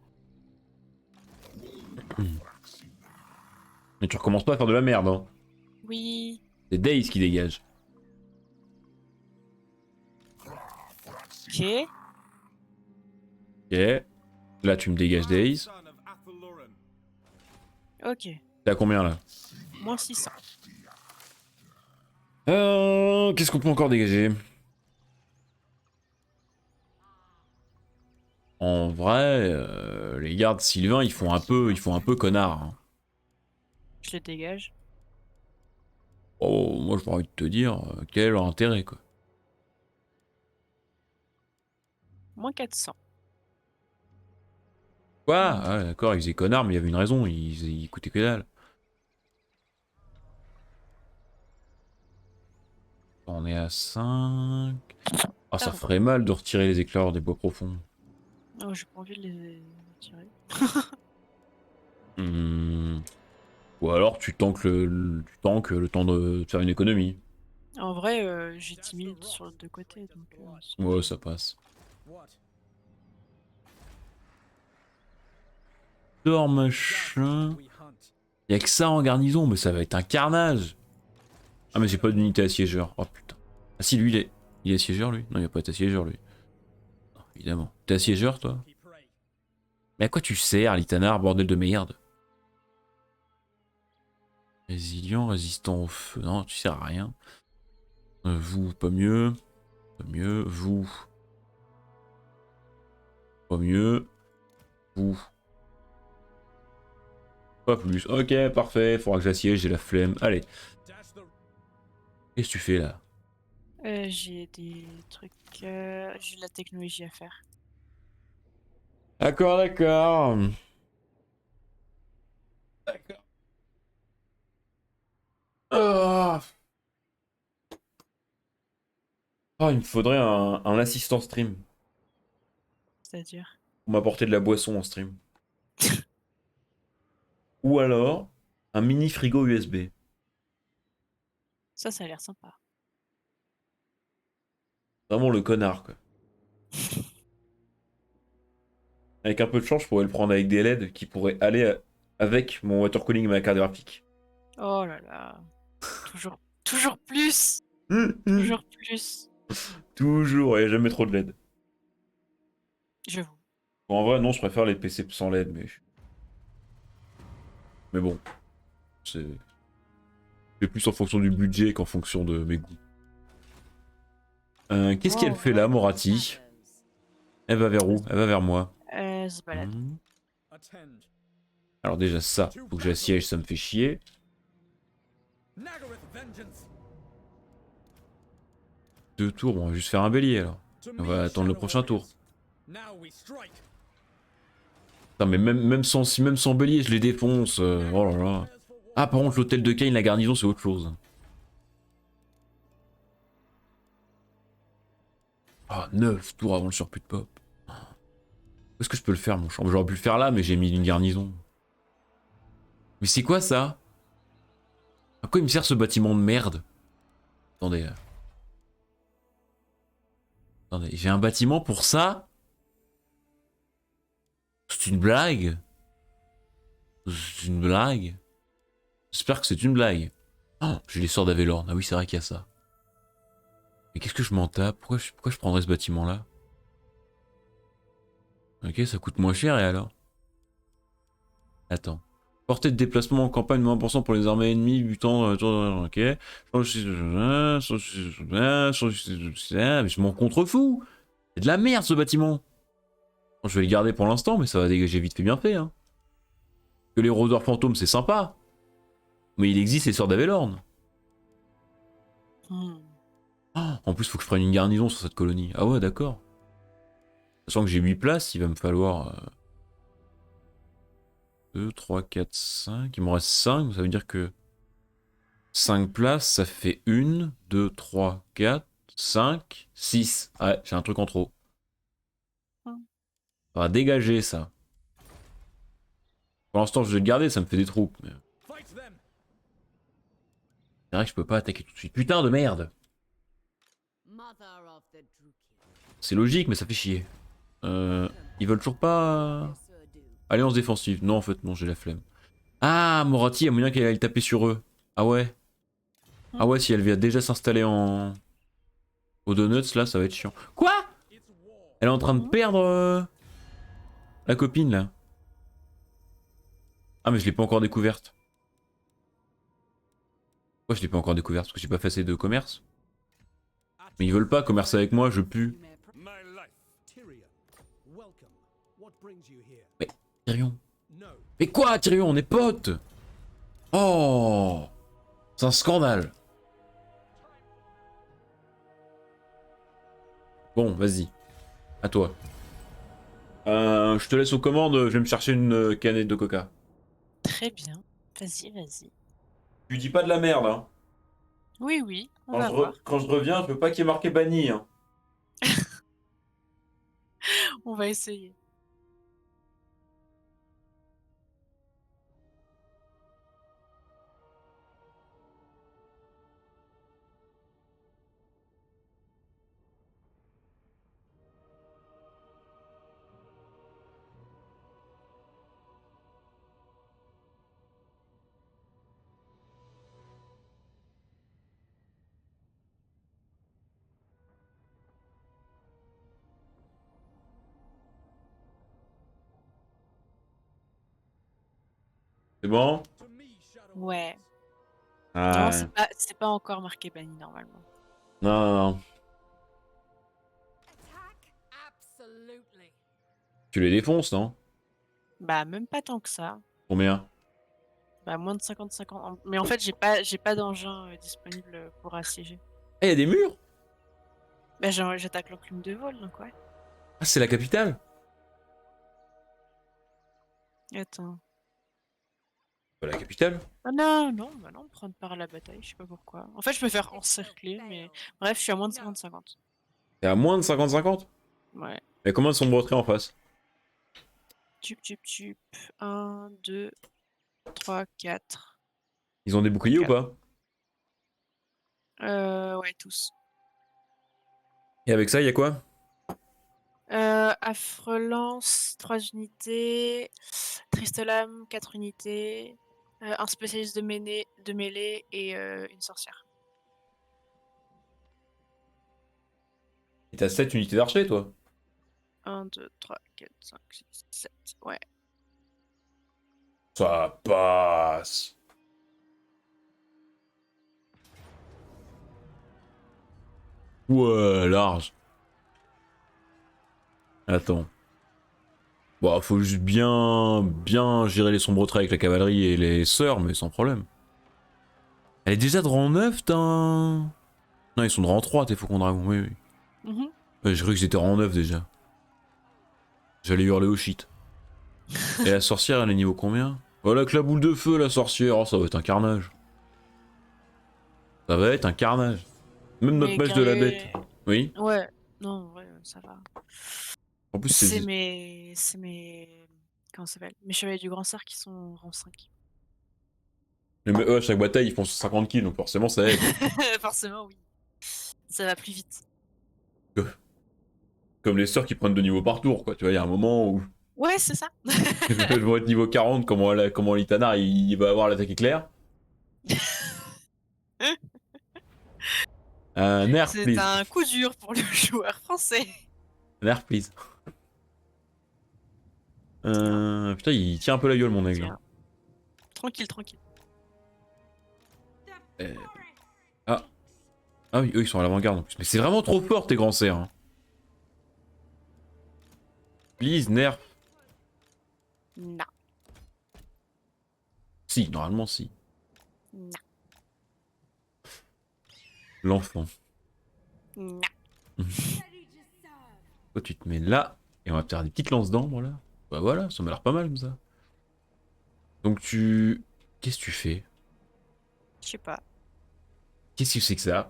Speaker 1: Mais tu recommences pas à faire de la merde, hein.
Speaker 2: Oui.
Speaker 1: C'est Daze qui dégage.
Speaker 2: Ok.
Speaker 1: Ok. Là, tu me dégages Daze.
Speaker 2: Ok.
Speaker 1: T'es à combien là?
Speaker 2: Moins 600.
Speaker 1: Qu'est-ce qu'on peut encore dégager? En vrai, les gardes Sylvain, ils font un peu connard, hein.
Speaker 2: Je les dégage.
Speaker 1: Oh, moi j'ai envie de te dire, quel est leur intérêt quoi.
Speaker 2: Moins 400.
Speaker 1: Quoi? Ah, d'accord, ils faisaient connard, mais il y avait une raison, ils coûtaient que dalle. On est à 5. Ah, ça
Speaker 2: Pardon.
Speaker 1: ferait mal de retirer les éclairs des bois profonds.
Speaker 2: Oh, j'ai pas envie de les tirer.
Speaker 1: Hmm. Ou alors tu tankes le temps de faire une économie.
Speaker 2: En vrai, j'ai 10 000 sur les deux côtés, donc
Speaker 1: Ouais, ça passe. Dors machin. Y'a que ça en garnison, mais ça va être un carnage. Ah, mais j'ai pas d'unité assiégeur. Oh putain. Ah, si, lui, il est assiégeur, lui? Non, il va pas être assiégeur, lui. Non, évidemment. T'es assiégeur, toi? Mais à quoi tu sers, Litanar, bordel de merde? Résilient, résistant au feu. Non, tu sers à rien. Vous, pas mieux. Pas mieux. Vous. Pas mieux. Vous. Pas plus. Ok, parfait. Faudra que j'assiège, j'ai la flemme. Allez. Qu'est-ce que tu fais là?
Speaker 2: j'ai des trucs... j'ai de la technologie à faire.
Speaker 1: D'accord, d'accord. D'accord. Ah. Oh, il me faudrait un assistant stream
Speaker 2: C'est-à-dire...
Speaker 1: pour m'apporter de la boisson en stream. Ou alors un mini frigo USB.
Speaker 2: Ça a l'air sympa.
Speaker 1: Vraiment le connard, quoi. Avec un peu de chance, je pourrais le prendre avec des LED qui pourraient aller avec mon water cooling et ma carte graphique.
Speaker 2: Oh là là. Toujours plus. Toujours plus.
Speaker 1: Toujours, il n'y a jamais trop de LED.
Speaker 2: J'avoue.
Speaker 1: Bon, en vrai, non, je préfère les PC sans LED, mais bon, c'est plus en fonction du budget qu'en fonction de mes goûts. Qu'est-ce qu'elle fait là, Morati? Elle va vers où? Elle va vers moi.
Speaker 2: Se balade.
Speaker 1: Hmm. Alors déjà ça, faut que j'assiège, ça me fait chier. 2 tours, bon, on va juste faire un bélier alors. On va attendre le prochain tour. Putain, mais même sans bélier, je les défonce. Oh là là. Ah, par contre, l'hôtel de Kane, la garnison, c'est autre chose. Ah, 9 tours avant le surplus de pop. Où est-ce que je peux le faire, mon champ? J'aurais pu le faire là, mais j'ai mis une garnison. Mais c'est quoi ça? À quoi il me sert ce bâtiment de merde? Attendez. Attendez, j'ai un bâtiment pour ça? C'est une blague? C'est une blague? J'espère que c'est une blague. Oh, j'ai les sorts d'Avelorn. Ah oui, c'est vrai qu'il y a ça. Mais qu'est-ce que je m'en tape? Pourquoi je prendrais ce bâtiment-là? Ok, ça coûte moins cher et alors? Attends. Portée de déplacement en campagne, 20% pour les armées ennemies, butant... ok. Mais je m'en contrefous. C'est de la merde ce bâtiment. Bon, je vais le garder pour l'instant, mais ça va dégager vite fait bien fait. Hein. Que les rôdeurs fantômes, c'est sympa. Mais il existe les sorts d'Avelorn.
Speaker 2: Hmm.
Speaker 1: Oh, en plus, faut que je prenne une garnison sur cette colonie. Ah ouais, d'accord. Sachant que j'ai 8 places, il va me falloir 2, 3, 4, 5. Il me reste 5, ça veut dire que 5 places, ça fait 1, 2, 3, 4, 5, 6. Ouais, j'ai un truc en trop. Ça va dégager ça. Pour l'instant je vais le garder, ça me fait des troupes. Mais... c'est vrai que je peux pas attaquer tout de suite. Putain de merde. C'est logique mais ça fait chier. Ils veulent toujours pas... Alliance défensive. Non en fait non, j'ai la flemme. Ah, Moratti, il y a moyen qu'elle aille taper sur eux. Ah ouais. Ah ouais, si elle vient déjà s'installer en... Au Donuts, là, ça va être chiant. Quoi? Elle est en train de perdre... la copine, là. Ah, mais je l'ai pas encore découverte. Pourquoi je l'ai pas encore découverte? Parce que j'ai pas fait assez de commerce. Mais ils veulent pas commercer avec moi, je pue. Mais, Tyrion. Mais quoi, Tyrion? On est potes! Oh! C'est un scandale. Bon, vas-y. À toi. Je te laisse aux commandes, je vais me chercher une canette de coca.
Speaker 2: Très bien. Vas-y, vas-y.
Speaker 1: Tu dis pas de la merde, hein.
Speaker 2: Oui, oui, on va voir.
Speaker 1: Quand je reviens, je veux pas qu'il y ait marqué banni, hein.
Speaker 2: On va essayer.
Speaker 1: C'est bon?
Speaker 2: Ouais. Non,
Speaker 1: Ah,
Speaker 2: c'est pas encore marqué banni normalement.
Speaker 1: non, non, non. Tu les défonces, non?
Speaker 2: Bah, même pas tant que ça.
Speaker 1: Combien?
Speaker 2: Bah, moins de 50-50. Mais en fait, j'ai pas d'engin disponible pour assiéger.
Speaker 1: Ah, y a des murs?
Speaker 2: Bah, j'attaque l'enclume de vol, donc ouais.
Speaker 1: Ah, c'est la capitale?
Speaker 2: Attends.
Speaker 1: Pas la capitale?
Speaker 2: Ah non, non, bah non, prendre part à la bataille, je sais pas pourquoi. En fait, je peux faire encercler, mais bref, je suis à moins de 50-50.
Speaker 1: C'est à moins de 50-50?
Speaker 2: Ouais.
Speaker 1: Mais combien de sombreries en face?
Speaker 2: Tup, tup, tup. 1, 2, 3, 4.
Speaker 1: Ils ont des boucliers ou
Speaker 2: 4.
Speaker 1: pas?
Speaker 2: Ouais, tous.
Speaker 1: Et avec ça, y a quoi?
Speaker 2: Affreux lance, 3 unités. Triste lame, 4 unités. Un spécialiste de mêlée et une sorcière.
Speaker 1: Et t'as 7 unités d'archers, toi?
Speaker 2: 1, 2, 3, 4, 5, 6, 7. Ouais.
Speaker 1: Ça passe. Ouais, large. Attends. Bon, faut juste bien gérer les sombres traits avec la cavalerie et les sœurs, mais sans problème. Elle est déjà de rang 9, t'as... Non, ils sont de rang 3, tes faucons dragons, oui, oui.
Speaker 2: Mhm.
Speaker 1: Ouais, j'ai cru que j'étais rang 9 déjà. J'allais hurler au shit. Et la sorcière, elle est niveau combien? Voilà que la boule de feu, la sorcière, oh, ça va être un carnage. Ça va être un carnage. Même notre
Speaker 2: Mes
Speaker 1: match de la bête.
Speaker 2: guerriers.
Speaker 1: Oui.
Speaker 2: Ouais, non, ouais, ça va.
Speaker 1: En plus,
Speaker 2: C'est
Speaker 1: c'est...
Speaker 2: mes. C'est mes. Comment ça s'appelle? Mes chevaliers du Grand Cerf qui sont rang 5.
Speaker 1: Eux, à chaque bataille, ils font 50 kills, donc forcément, ça aide.
Speaker 2: Forcément, oui. Ça va plus vite.
Speaker 1: Comme les sœurs qui prennent 2 niveaux par tour, quoi. Tu vois, il y a un moment où...
Speaker 2: Ouais, c'est ça.
Speaker 1: elles vont être niveau 40, comment Litanar, il va avoir l'attaque éclair. Nerf,
Speaker 2: C'est
Speaker 1: please.
Speaker 2: un coup dur pour le joueur français.
Speaker 1: Nerf, please. Putain, il tient un peu la gueule, mon aigle.
Speaker 2: Tiens. Tranquille, tranquille.
Speaker 1: Euh, Ah. Ah oui, eux, ils sont à l'avant-garde en plus. Mais c'est vraiment trop fort, tes grands cerfs. Hein. Please, nerf.
Speaker 2: Non.
Speaker 1: Si, normalement, si.
Speaker 2: Non.
Speaker 1: L'enfant.
Speaker 2: Non.
Speaker 1: Toi, tu te mets là. Et on va te faire des petites lances d'ambre, là. Bah voilà, ça m'a l'air pas mal, comme ça. Donc tu... Qu'est-ce que tu fais?
Speaker 2: Je sais pas.
Speaker 1: Qu'est-ce que c'est que ça?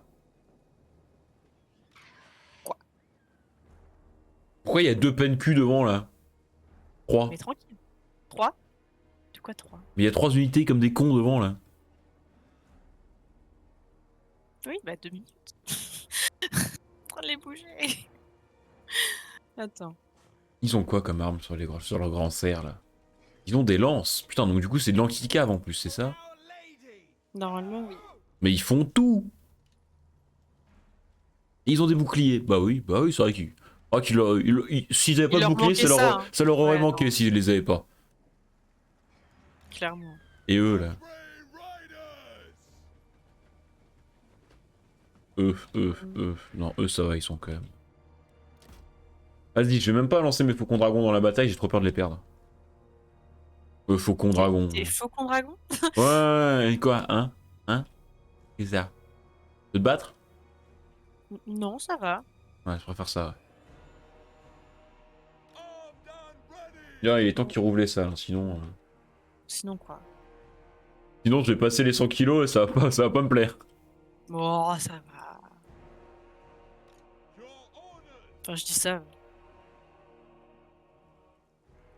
Speaker 2: Quoi?
Speaker 1: Pourquoi il y a 2 peines cul devant, là? 3.
Speaker 2: Mais tranquille. 3? De quoi 3?
Speaker 1: Mais il y a 3 unités comme des cons devant là.
Speaker 2: Oui, bah 2 minutes. En train de les bouger. Attends.
Speaker 1: Ils ont quoi comme arme sur leur grand cerf là? Ils ont des lances. Putain, donc du coup c'est de l'anti-cave en plus, c'est ça?
Speaker 2: Normalement, oui.
Speaker 1: Mais ils font tout. Et ils ont des boucliers. Bah oui, c'est vrai qu'ils... Ah, s'ils avaient pas
Speaker 2: Il
Speaker 1: de
Speaker 2: leur
Speaker 1: bouclier,
Speaker 2: manquait ça, hein.
Speaker 1: ça leur aurait
Speaker 2: Ouais,
Speaker 1: manqué
Speaker 2: non.
Speaker 1: s'ils les avaient pas.
Speaker 2: Clairement.
Speaker 1: Et eux là. Non, eux ça va, ils sont quand même. Vas-y, je vais même pas lancer mes faucons dragons dans la bataille, j'ai trop peur de les perdre. Faucons dragons.
Speaker 2: T'es faucon dragon?
Speaker 1: Ouais, et quoi, hein? Hein? Qu'est-ce que c'est ça? De te battre?
Speaker 2: Non, ça va.
Speaker 1: Ouais, je préfère ça, ouais. Bien, il est temps qu'ils rouvent les salles, sinon...
Speaker 2: Sinon quoi?
Speaker 1: Sinon, je vais passer les 100 kilos et ça va pas me plaire.
Speaker 2: Oh, ça va. Enfin, je dis ça.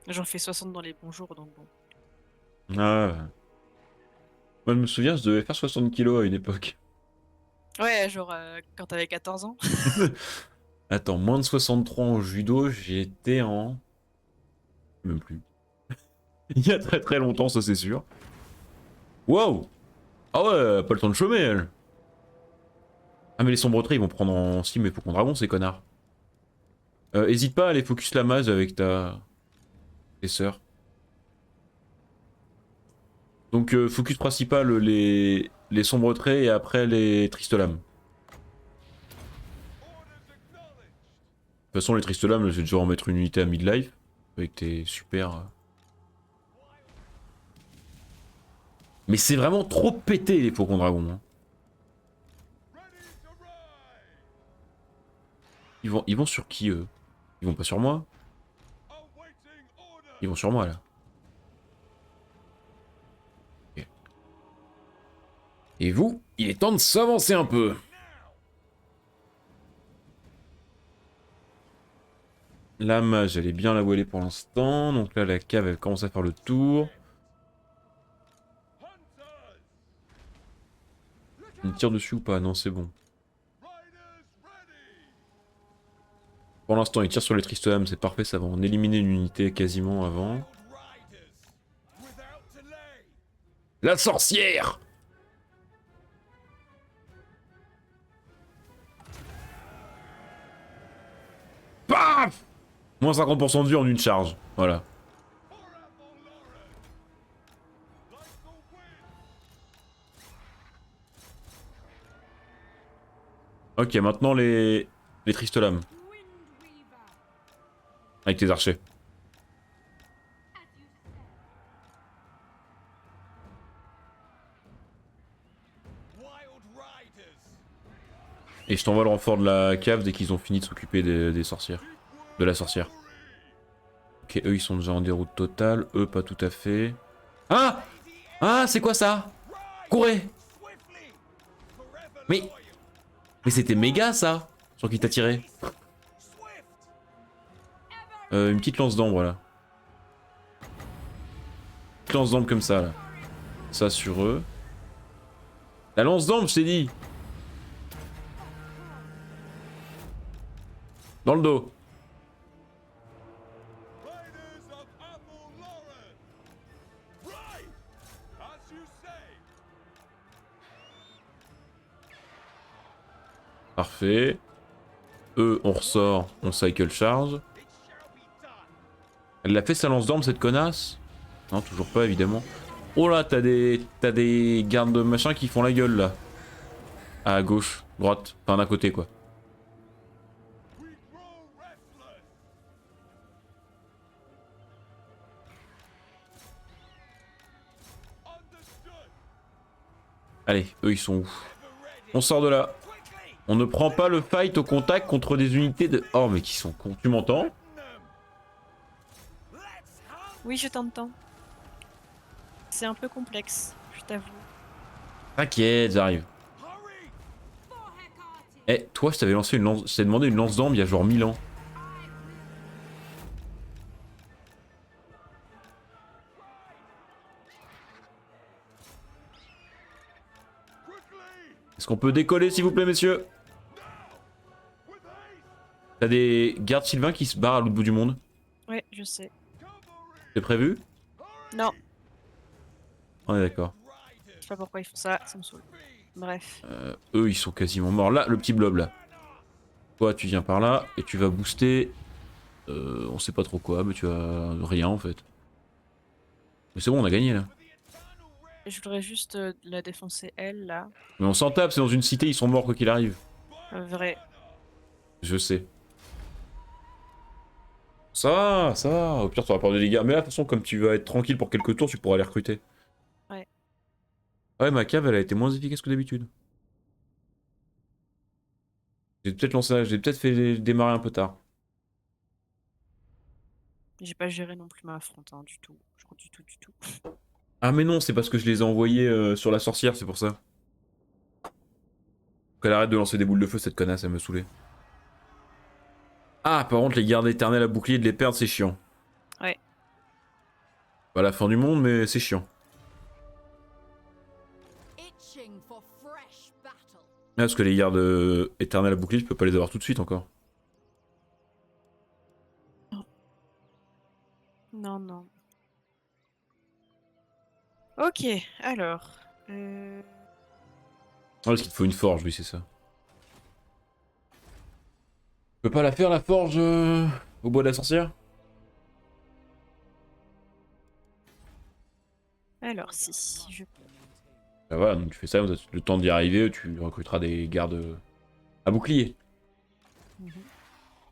Speaker 2: J'en fais 60 dans les bons jours, donc bon.
Speaker 1: Ah ouais. Moi, je me souviens, je devais faire 60 kilos à une époque.
Speaker 2: Ouais, genre quand t'avais 14 ans.
Speaker 1: Attends, moins de 63 en judo, j'étais en... Même plus. Il y a très très longtemps, ça c'est sûr. Wow! Ah ouais, pas le temps de chômer, elle. Ah mais les sombretés, ils vont prendre en cible mes faucons dragons, ces connards. Hésite pas à aller focus la maze avec tes sœurs. Donc focus principal les sombres traits et après les tristes lames. De toute façon les tristes lames, je vais déjà en mettre une unité à midlife. Avec tes super... Mais c'est vraiment trop pété les faucons dragons. Hein. Ils vont sur qui eux? Ils vont pas sur moi? Ils vont sur moi là. Okay. Et vous, il est temps de s'avancer un peu. La mage, elle est bien la voilée pour l'instant. Donc là, la cave, elle commence à faire le tour. Il tire dessus ou pas? Non, c'est bon. Pour l'instant, il tire sur les tristes âmes, c'est parfait, ça va en éliminer une unité quasiment avant. La sorcière! Paf! Moins 50% de vie en une charge, voilà. Ok, maintenant les tristes lames. Avec tes archers. Et je t'envoie le renfort de la cave dès qu'ils ont fini de s'occuper des sorcières. De la sorcière. Ok, eux ils sont déjà en déroute totale. Eux pas tout à fait. Ah! Ah, c'est quoi ça? Courez! Mais c'était méga ça! Sur qui t'a tiré? Une petite lance d'ambre là. Une petite lance d'ambre comme ça là. Ça sur eux. La lance d'ambre, je t'ai dit! Dans le dos. Parfait. Eux, on ressort, on cycle charge. Elle l'a fait sa lance d'armes cette connasse? Non, toujours pas évidemment. Oh là, t'as des gardes de machin qui font la gueule là. À gauche, droite, enfin d'un côté quoi. Allez, eux ils sont où? On sort de là. On ne prend pas le fight au contact contre des unités de... Oh mais qui sont cons. Tu m'entends?
Speaker 2: Oui, je t'entends. C'est un peu complexe, je t'avoue.
Speaker 1: T'inquiète, j'arrive. Eh, toi, je t'avais lancé une lance... Je t'ai demandé une lance d'ambre il y a genre 1000 ans. qu'on peut décoller s'il vous plaît messieurs? T'as des gardes sylvains qui se barrent à l'autre bout du monde.
Speaker 2: Ouais, je sais.
Speaker 1: C'est prévu?
Speaker 2: Non,
Speaker 1: On est d'accord.
Speaker 2: je sais pas pourquoi ils font ça, ça me saoule. Bref.
Speaker 1: Eux ils sont quasiment morts. Là, le petit blob là. Toi tu viens par là et tu vas booster... on sait pas trop quoi, mais tu as rien en fait. Mais c'est bon, on a gagné là.
Speaker 2: Je voudrais juste la défoncer elle, là.
Speaker 1: Mais on s'en tape, c'est dans une cité, ils sont morts quoi qu'il arrive.
Speaker 2: Vrai.
Speaker 1: Je sais. Ça va. Au pire, t'auras pas de dégâts. Mais là, de toute façon, comme tu vas être tranquille pour quelques tours, tu pourras les recruter.
Speaker 2: Ouais.
Speaker 1: Ouais, ma cave, elle a été moins efficace que d'habitude. J'ai peut-être lancé, j'ai peut-être fait démarrer un peu tard.
Speaker 2: J'ai pas géré non plus ma affronte, hein, du tout. Je crois du tout, du tout.
Speaker 1: Ah mais non, c'est parce que je les ai envoyés sur la sorcière, c'est pour ça. Qu'elle arrête de lancer des boules de feu, cette connasse, elle me saoulait. Ah, par contre, les gardes éternels à bouclier, de les perdre, c'est chiant.
Speaker 2: Ouais.
Speaker 1: Pas la fin du monde, mais c'est chiant. Ah, parce que les gardes éternels à bouclier, je peux pas les avoir tout de suite encore.
Speaker 2: Non, non. Ok, alors.
Speaker 1: Ah, parce qu'il te faut une forge, oui, c'est ça. Tu peux pas la faire, la forge, au bois de la sorcière?
Speaker 2: Alors, si je peux.
Speaker 1: Bah voilà, donc tu fais ça, le temps d'y arriver, tu recruteras des gardes à bouclier.
Speaker 2: Mhm.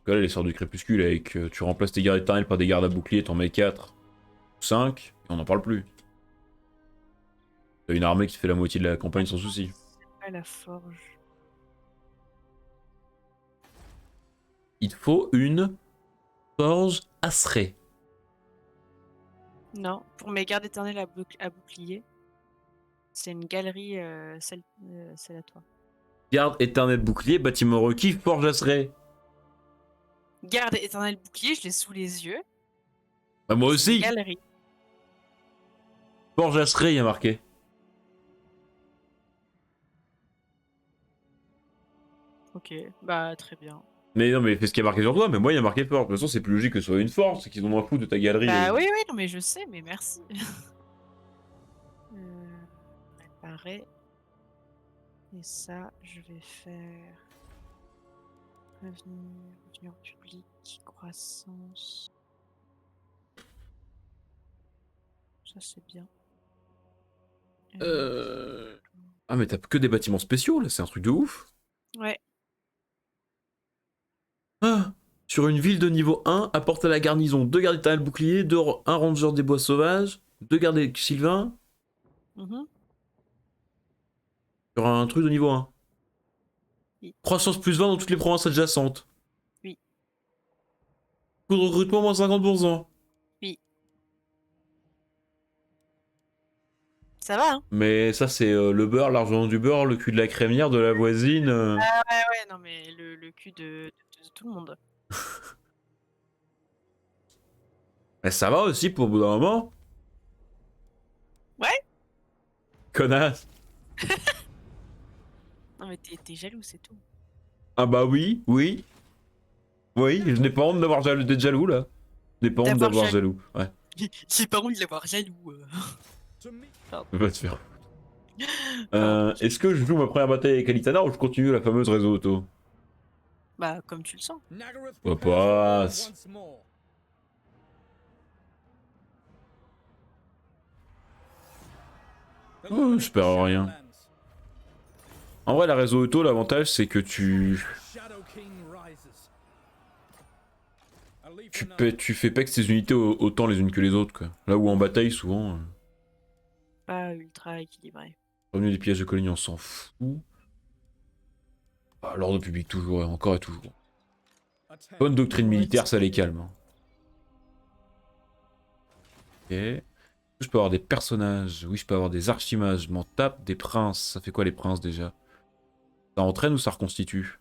Speaker 1: Là, les sorts du crépuscule, avec tu remplaces tes gardes éternels par des gardes à bouclier, t'en mets 4 ou 5, et on n'en parle plus. T'as une armée qui te fait la moitié de la campagne sans souci.
Speaker 2: Pas la forge.
Speaker 1: Il te faut une forge acérée.
Speaker 2: Non, pour mes gardes éternels à bouclier, c'est une galerie, celle à toi.
Speaker 1: Garde éternel bouclier, bâtiment requis, forge acérée.
Speaker 2: Garde éternel bouclier, je l'ai sous les yeux.
Speaker 1: Bah moi
Speaker 2: C'est une
Speaker 1: aussi.
Speaker 2: galerie.
Speaker 1: Forge acérée, il y a marqué.
Speaker 2: Ok, bah très bien.
Speaker 1: Mais non, mais fais ce qui est marqué sur toi, mais moi il y a marqué forge. De toute façon, c'est plus logique que ce soit une forge, c'est qu'ils ont moins fou de ta galerie.
Speaker 2: Bah oui, oui, non mais je sais, mais merci. Réparer. Et ça, je vais faire revenu en public, croissance. Ça c'est bien.
Speaker 1: Ah, mais t'as que des bâtiments spéciaux là, c'est un truc de ouf.
Speaker 2: Ouais.
Speaker 1: Ah, sur une ville de niveau 1, apporte à la garnison 2 gardes éternels boucliers, un ranger des bois sauvages, 2 gardes sylvains,
Speaker 2: Mhm.
Speaker 1: sur un truc de niveau 1.
Speaker 2: Oui.
Speaker 1: Croissance plus 20 dans toutes les provinces adjacentes.
Speaker 2: Oui.
Speaker 1: Coût de recrutement moins 50%.
Speaker 2: Oui. Ça va, hein?
Speaker 1: Mais ça c'est le beurre, l'argent du beurre, le cul de la crémière de la voisine.
Speaker 2: Ah ouais, ouais, non mais le cul de tout le monde.
Speaker 1: Mais ça va aussi pour au bout d'un moment.
Speaker 2: Ouais?
Speaker 1: Connasse.
Speaker 2: Non mais t'es jaloux, c'est tout.
Speaker 1: Ah bah oui, oui. Oui, je n'ai pas honte d'avoir d'être jaloux là. Je n'ai pas honte d'avoir jaloux. Ouais.
Speaker 2: J'ai pas envie de l'avoir jaloux.
Speaker 1: Va te faire.
Speaker 2: Pardon.
Speaker 1: Est-ce que je joue ma première bataille avec Alitana ou je continue la fameuse réseau auto?
Speaker 2: Bah comme tu le sens.
Speaker 1: Ça passe. Oh, je perds rien. En vrai, la réseau auto, l'avantage c'est que tu fais pas que tes unités autant les unes que les autres quoi. Là où en bataille souvent,
Speaker 2: Pas ultra équilibré.
Speaker 1: revenu des pièges de colonies on s'en fout. Ah, l'ordre public toujours et encore et toujours. Bonne doctrine militaire, ça les calme. Hein. Ok. Je peux avoir des personnages, oui je peux avoir des archimages, je m'en tape, des princes, ça fait quoi les princes déjà? Ça entraîne ou ça reconstitue?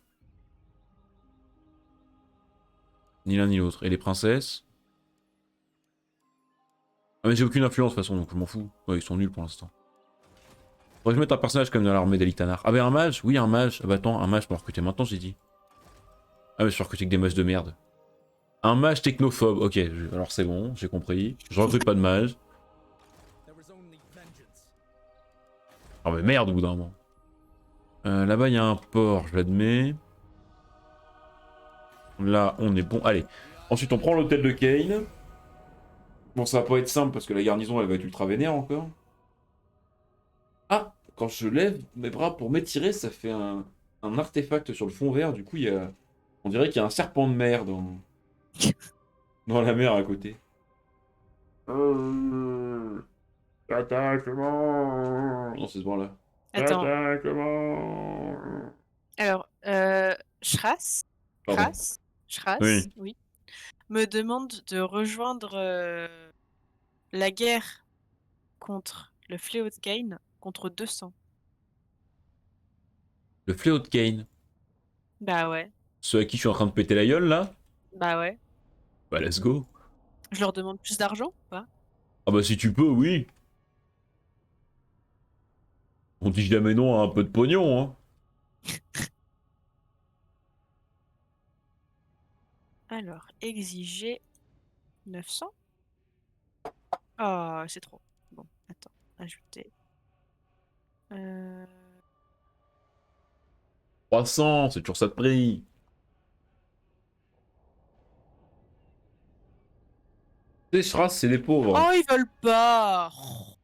Speaker 1: Ni l'un ni l'autre. Et les princesses? Ah mais j'ai aucune influence de toute façon donc je m'en fous. Ouais ils sont nuls pour l'instant. Faudrait que je mette un personnage comme dans l'armée d'Elitanar. Ah, mais un mage? Oui, un mage. Ah, bah attends, un mage pour recruter maintenant, j'ai dit. Ah, mais je suis recruté que des mages de merde. Un mage technophobe. Ok, alors c'est bon, j'ai compris. Je recrute pas de mage. Ah, mais merde, au bout d'un moment. Là-bas, il y a un port, je l'admets. Là, on est bon. Allez. Ensuite, on prend l'hôtel de Kane. Bon, ça va pas être simple parce que la garnison, elle va être ultra vénère encore. Ah, quand je lève mes bras pour m'étirer, ça fait un artefact sur le fond vert. Du coup, il y a... on dirait qu'il y a un serpent de mer dans la mer à côté. Attaque-moi! Non, c'est ce bon là.
Speaker 2: Attends.
Speaker 1: Attaque-moi!
Speaker 2: Alors, Shras,
Speaker 1: Pardon.
Speaker 2: Shras,
Speaker 1: Oui.
Speaker 2: oui, me demande de rejoindre la guerre contre le fléau de Cain contre 200.
Speaker 1: Le fléau de Kane.
Speaker 2: Bah ouais,
Speaker 1: Ceux à qui je suis en train de péter la gueule là?
Speaker 2: bah ouais.
Speaker 1: Bah, let's go.
Speaker 2: Je leur demande plus d'argent ou pas?
Speaker 1: Ah, bah, si tu peux, oui. On dit jamais non à un peu de pognon, hein.
Speaker 2: Alors, exiger 900? Oh, c'est trop. Bon, attends, ajouter. Euh,
Speaker 1: 300, c'est toujours ça de prix. Les Shras, c'est des pauvres.
Speaker 2: Oh, ils veulent pas! Oh.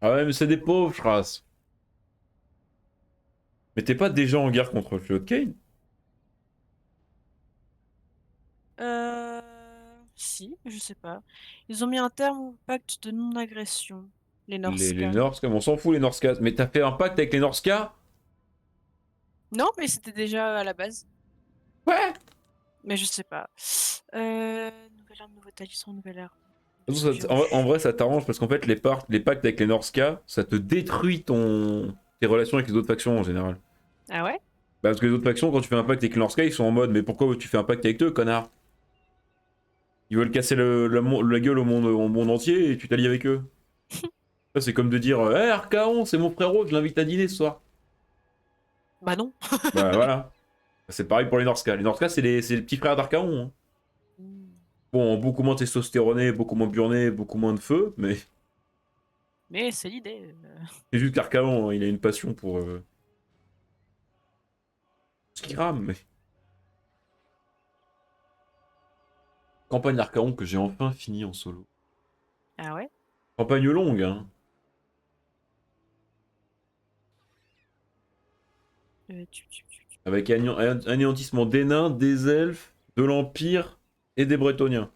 Speaker 1: Ah ouais, mais c'est des pauvres, Shras. Mais t'es pas déjà en guerre contre le fléau de Kane?
Speaker 2: Si, je sais pas. Ils ont mis un terme au pacte de non-agression, les
Speaker 1: Les
Speaker 2: Norska.
Speaker 1: Norska, on s'en fout les Norska. Mais t'as fait un pacte avec les Norska?
Speaker 2: Non, mais c'était déjà à la base.
Speaker 1: Ouais.
Speaker 2: Mais je sais pas. Nouvelle arme, nouveau talisman, nouvelle arme.
Speaker 1: En vrai, ça t'arrange parce qu'en fait, les pactes avec les Norska, ça te détruit tes relations avec les autres factions en général.
Speaker 2: Ah ouais?
Speaker 1: Bah, parce que les autres factions, quand tu fais un pacte avec les Norska, ils sont en mode, mais pourquoi tu fais un pacte avec eux, connard? Ils veulent casser la gueule au monde entier et tu t'allies avec eux. Ça, c'est comme de dire, hé Archaon, c'est mon frérot, je l'invite à dîner ce soir.
Speaker 2: Bah non.
Speaker 1: Bah voilà. C'est pareil pour les Norska. Les Norska, c'est les petits frères d'Archaon, hein. Bon, beaucoup moins testostéroné, beaucoup moins burné, beaucoup moins de feu, mais
Speaker 2: Mais c'est l'idée.
Speaker 1: c'est juste qu'Archaon, il a une passion pour ce qui rame, mais... Campagne Archaon que j'ai enfin fini en solo.
Speaker 2: Ah ouais?
Speaker 1: Campagne longue, hein. Avec anéantissement des nains, des elfes, de l'Empire et des Bretoniens.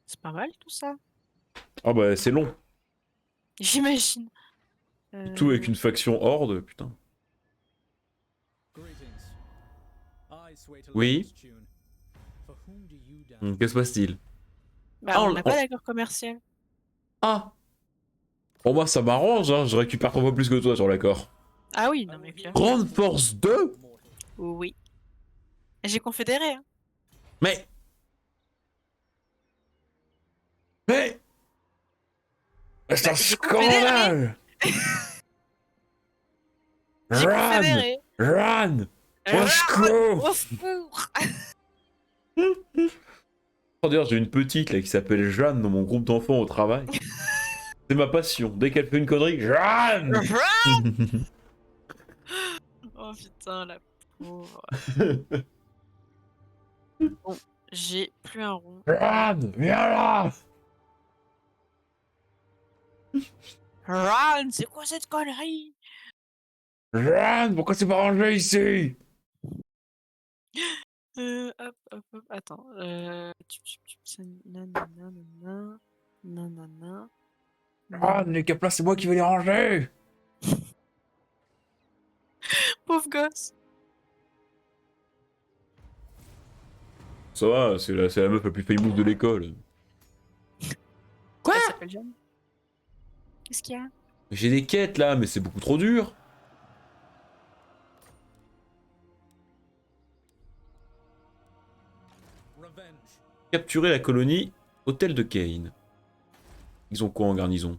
Speaker 2: C'est pas mal tout ça.
Speaker 1: Ah bah c'est long.
Speaker 2: J'imagine.
Speaker 1: Tout avec une faction horde, putain. Oui. Que se passe-t-il?
Speaker 2: Bah
Speaker 1: Ah,
Speaker 2: on n'a pas d'accord commercial.
Speaker 1: Ah. Pour moi ça m'arrange, hein. Je récupère 3 fois plus que toi sur l'accord.
Speaker 2: Ah oui, non mais clairement.
Speaker 1: Grande force 2.
Speaker 2: Oui. J'ai confédéré, hein.
Speaker 1: Mais... Mais... C'est un
Speaker 2: J'ai confédéré.
Speaker 1: scandale.
Speaker 2: J'ai
Speaker 1: Run.
Speaker 2: confédéré.
Speaker 1: Run. Au secours.
Speaker 2: Au secours.
Speaker 1: Oh, d'ailleurs, j'ai une petite là qui s'appelle Jeanne dans mon groupe d'enfants au travail. C'est ma passion. Dès qu'elle fait une connerie, Jeanne.
Speaker 2: Oh putain, la pauvre. Bon, j'ai plus un rond.
Speaker 1: Jeanne, viens là.
Speaker 2: Run, c'est quoi cette connerie?
Speaker 1: Jeanne, pourquoi c'est pas rangé ici?
Speaker 2: Hop, attends. Nanana, nanana.
Speaker 1: Jeanne, les caplas, c'est moi qui vais les ranger.
Speaker 2: Pauvre gosse.
Speaker 1: Ça va, c'est la meuf la plus famous de l'école. Quoi?
Speaker 2: Elle s'appelle Jeanne. Qu'est-ce qu'il y a?
Speaker 1: J'ai des quêtes là, mais c'est beaucoup trop dur. Capturer la colonie Hôtel de Kane. Ils ont quoi en garnison?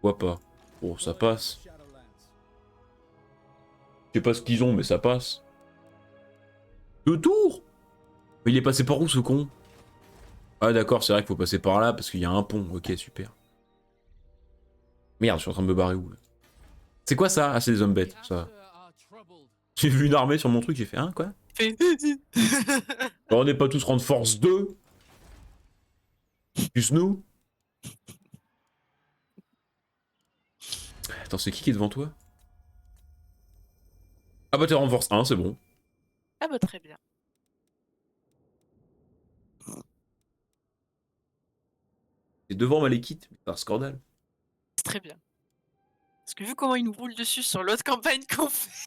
Speaker 1: Quoi pas? Bon, ça passe. sais pas ce qu'ils ont, mais ça passe. 2 tours. Mais il est passé par où ce con? Ah d'accord, c'est vrai qu'il faut passer par là parce qu'il y a un pont. Ok, super. Merde, je suis en train de me barrer où là? C'est quoi ça? Ah, c'est des hommes bêtes, ça. J'ai vu une armée sur mon truc, j'ai fait hein, quoi? On n'est pas tous rang de force 2. Plus nous. Attends, c'est qui est devant toi? Ah bah t'es rang de force 1, c'est bon.
Speaker 2: Ah bah très bien.
Speaker 1: T'es devant Malekith, c'est un scandale.
Speaker 2: C'est très bien. Parce que vu comment il nous roule dessus sur l'autre campagne qu'on fait.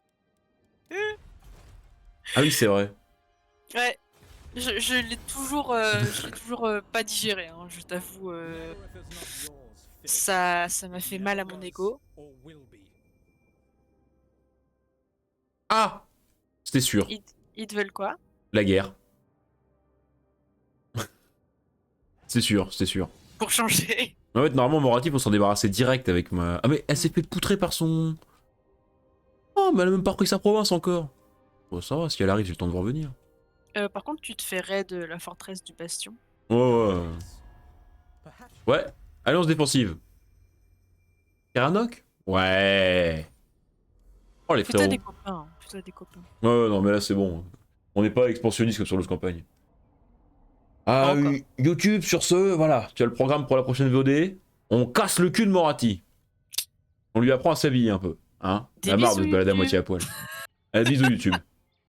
Speaker 1: Ah oui, c'est vrai.
Speaker 2: Ouais. Je l'ai toujours, pas digéré, hein, je t'avoue. Ça m'a fait mal à mon ego.
Speaker 1: Ah! C'était sûr.
Speaker 2: Ils te veulent quoi?
Speaker 1: La guerre. C'est sûr, c'est sûr.
Speaker 2: Pour changer.
Speaker 1: En fait, normalement, Moratif, on s'en débarrasser direct avec ma... Ah mais elle s'est fait poutrer par son... Oh, mais elle a même pas repris sa province encore. Bon, ça va, si elle arrive, j'ai le temps de voir venir.
Speaker 2: Par contre, tu te fais raid la forteresse du Bastion.
Speaker 1: Ouais. Ouais, alliance défensive. Karanok? Ouais. Oh les
Speaker 2: Plutôt
Speaker 1: frérots.
Speaker 2: des copains, hein, plutôt des copains.
Speaker 1: Ouais, non, mais là c'est bon. On n'est pas expansionniste comme sur l'autre campagne.
Speaker 2: Pas
Speaker 1: Ah,
Speaker 2: encore.
Speaker 1: YouTube, sur ce, voilà. Tu as le programme pour la prochaine VOD. On casse le cul de Morati. On lui apprend à s'habiller un peu. Hein?
Speaker 2: Des
Speaker 1: La marre de
Speaker 2: bisous
Speaker 1: se balader à
Speaker 2: YouTube.
Speaker 1: moitié à poil. Allez, bisous YouTube.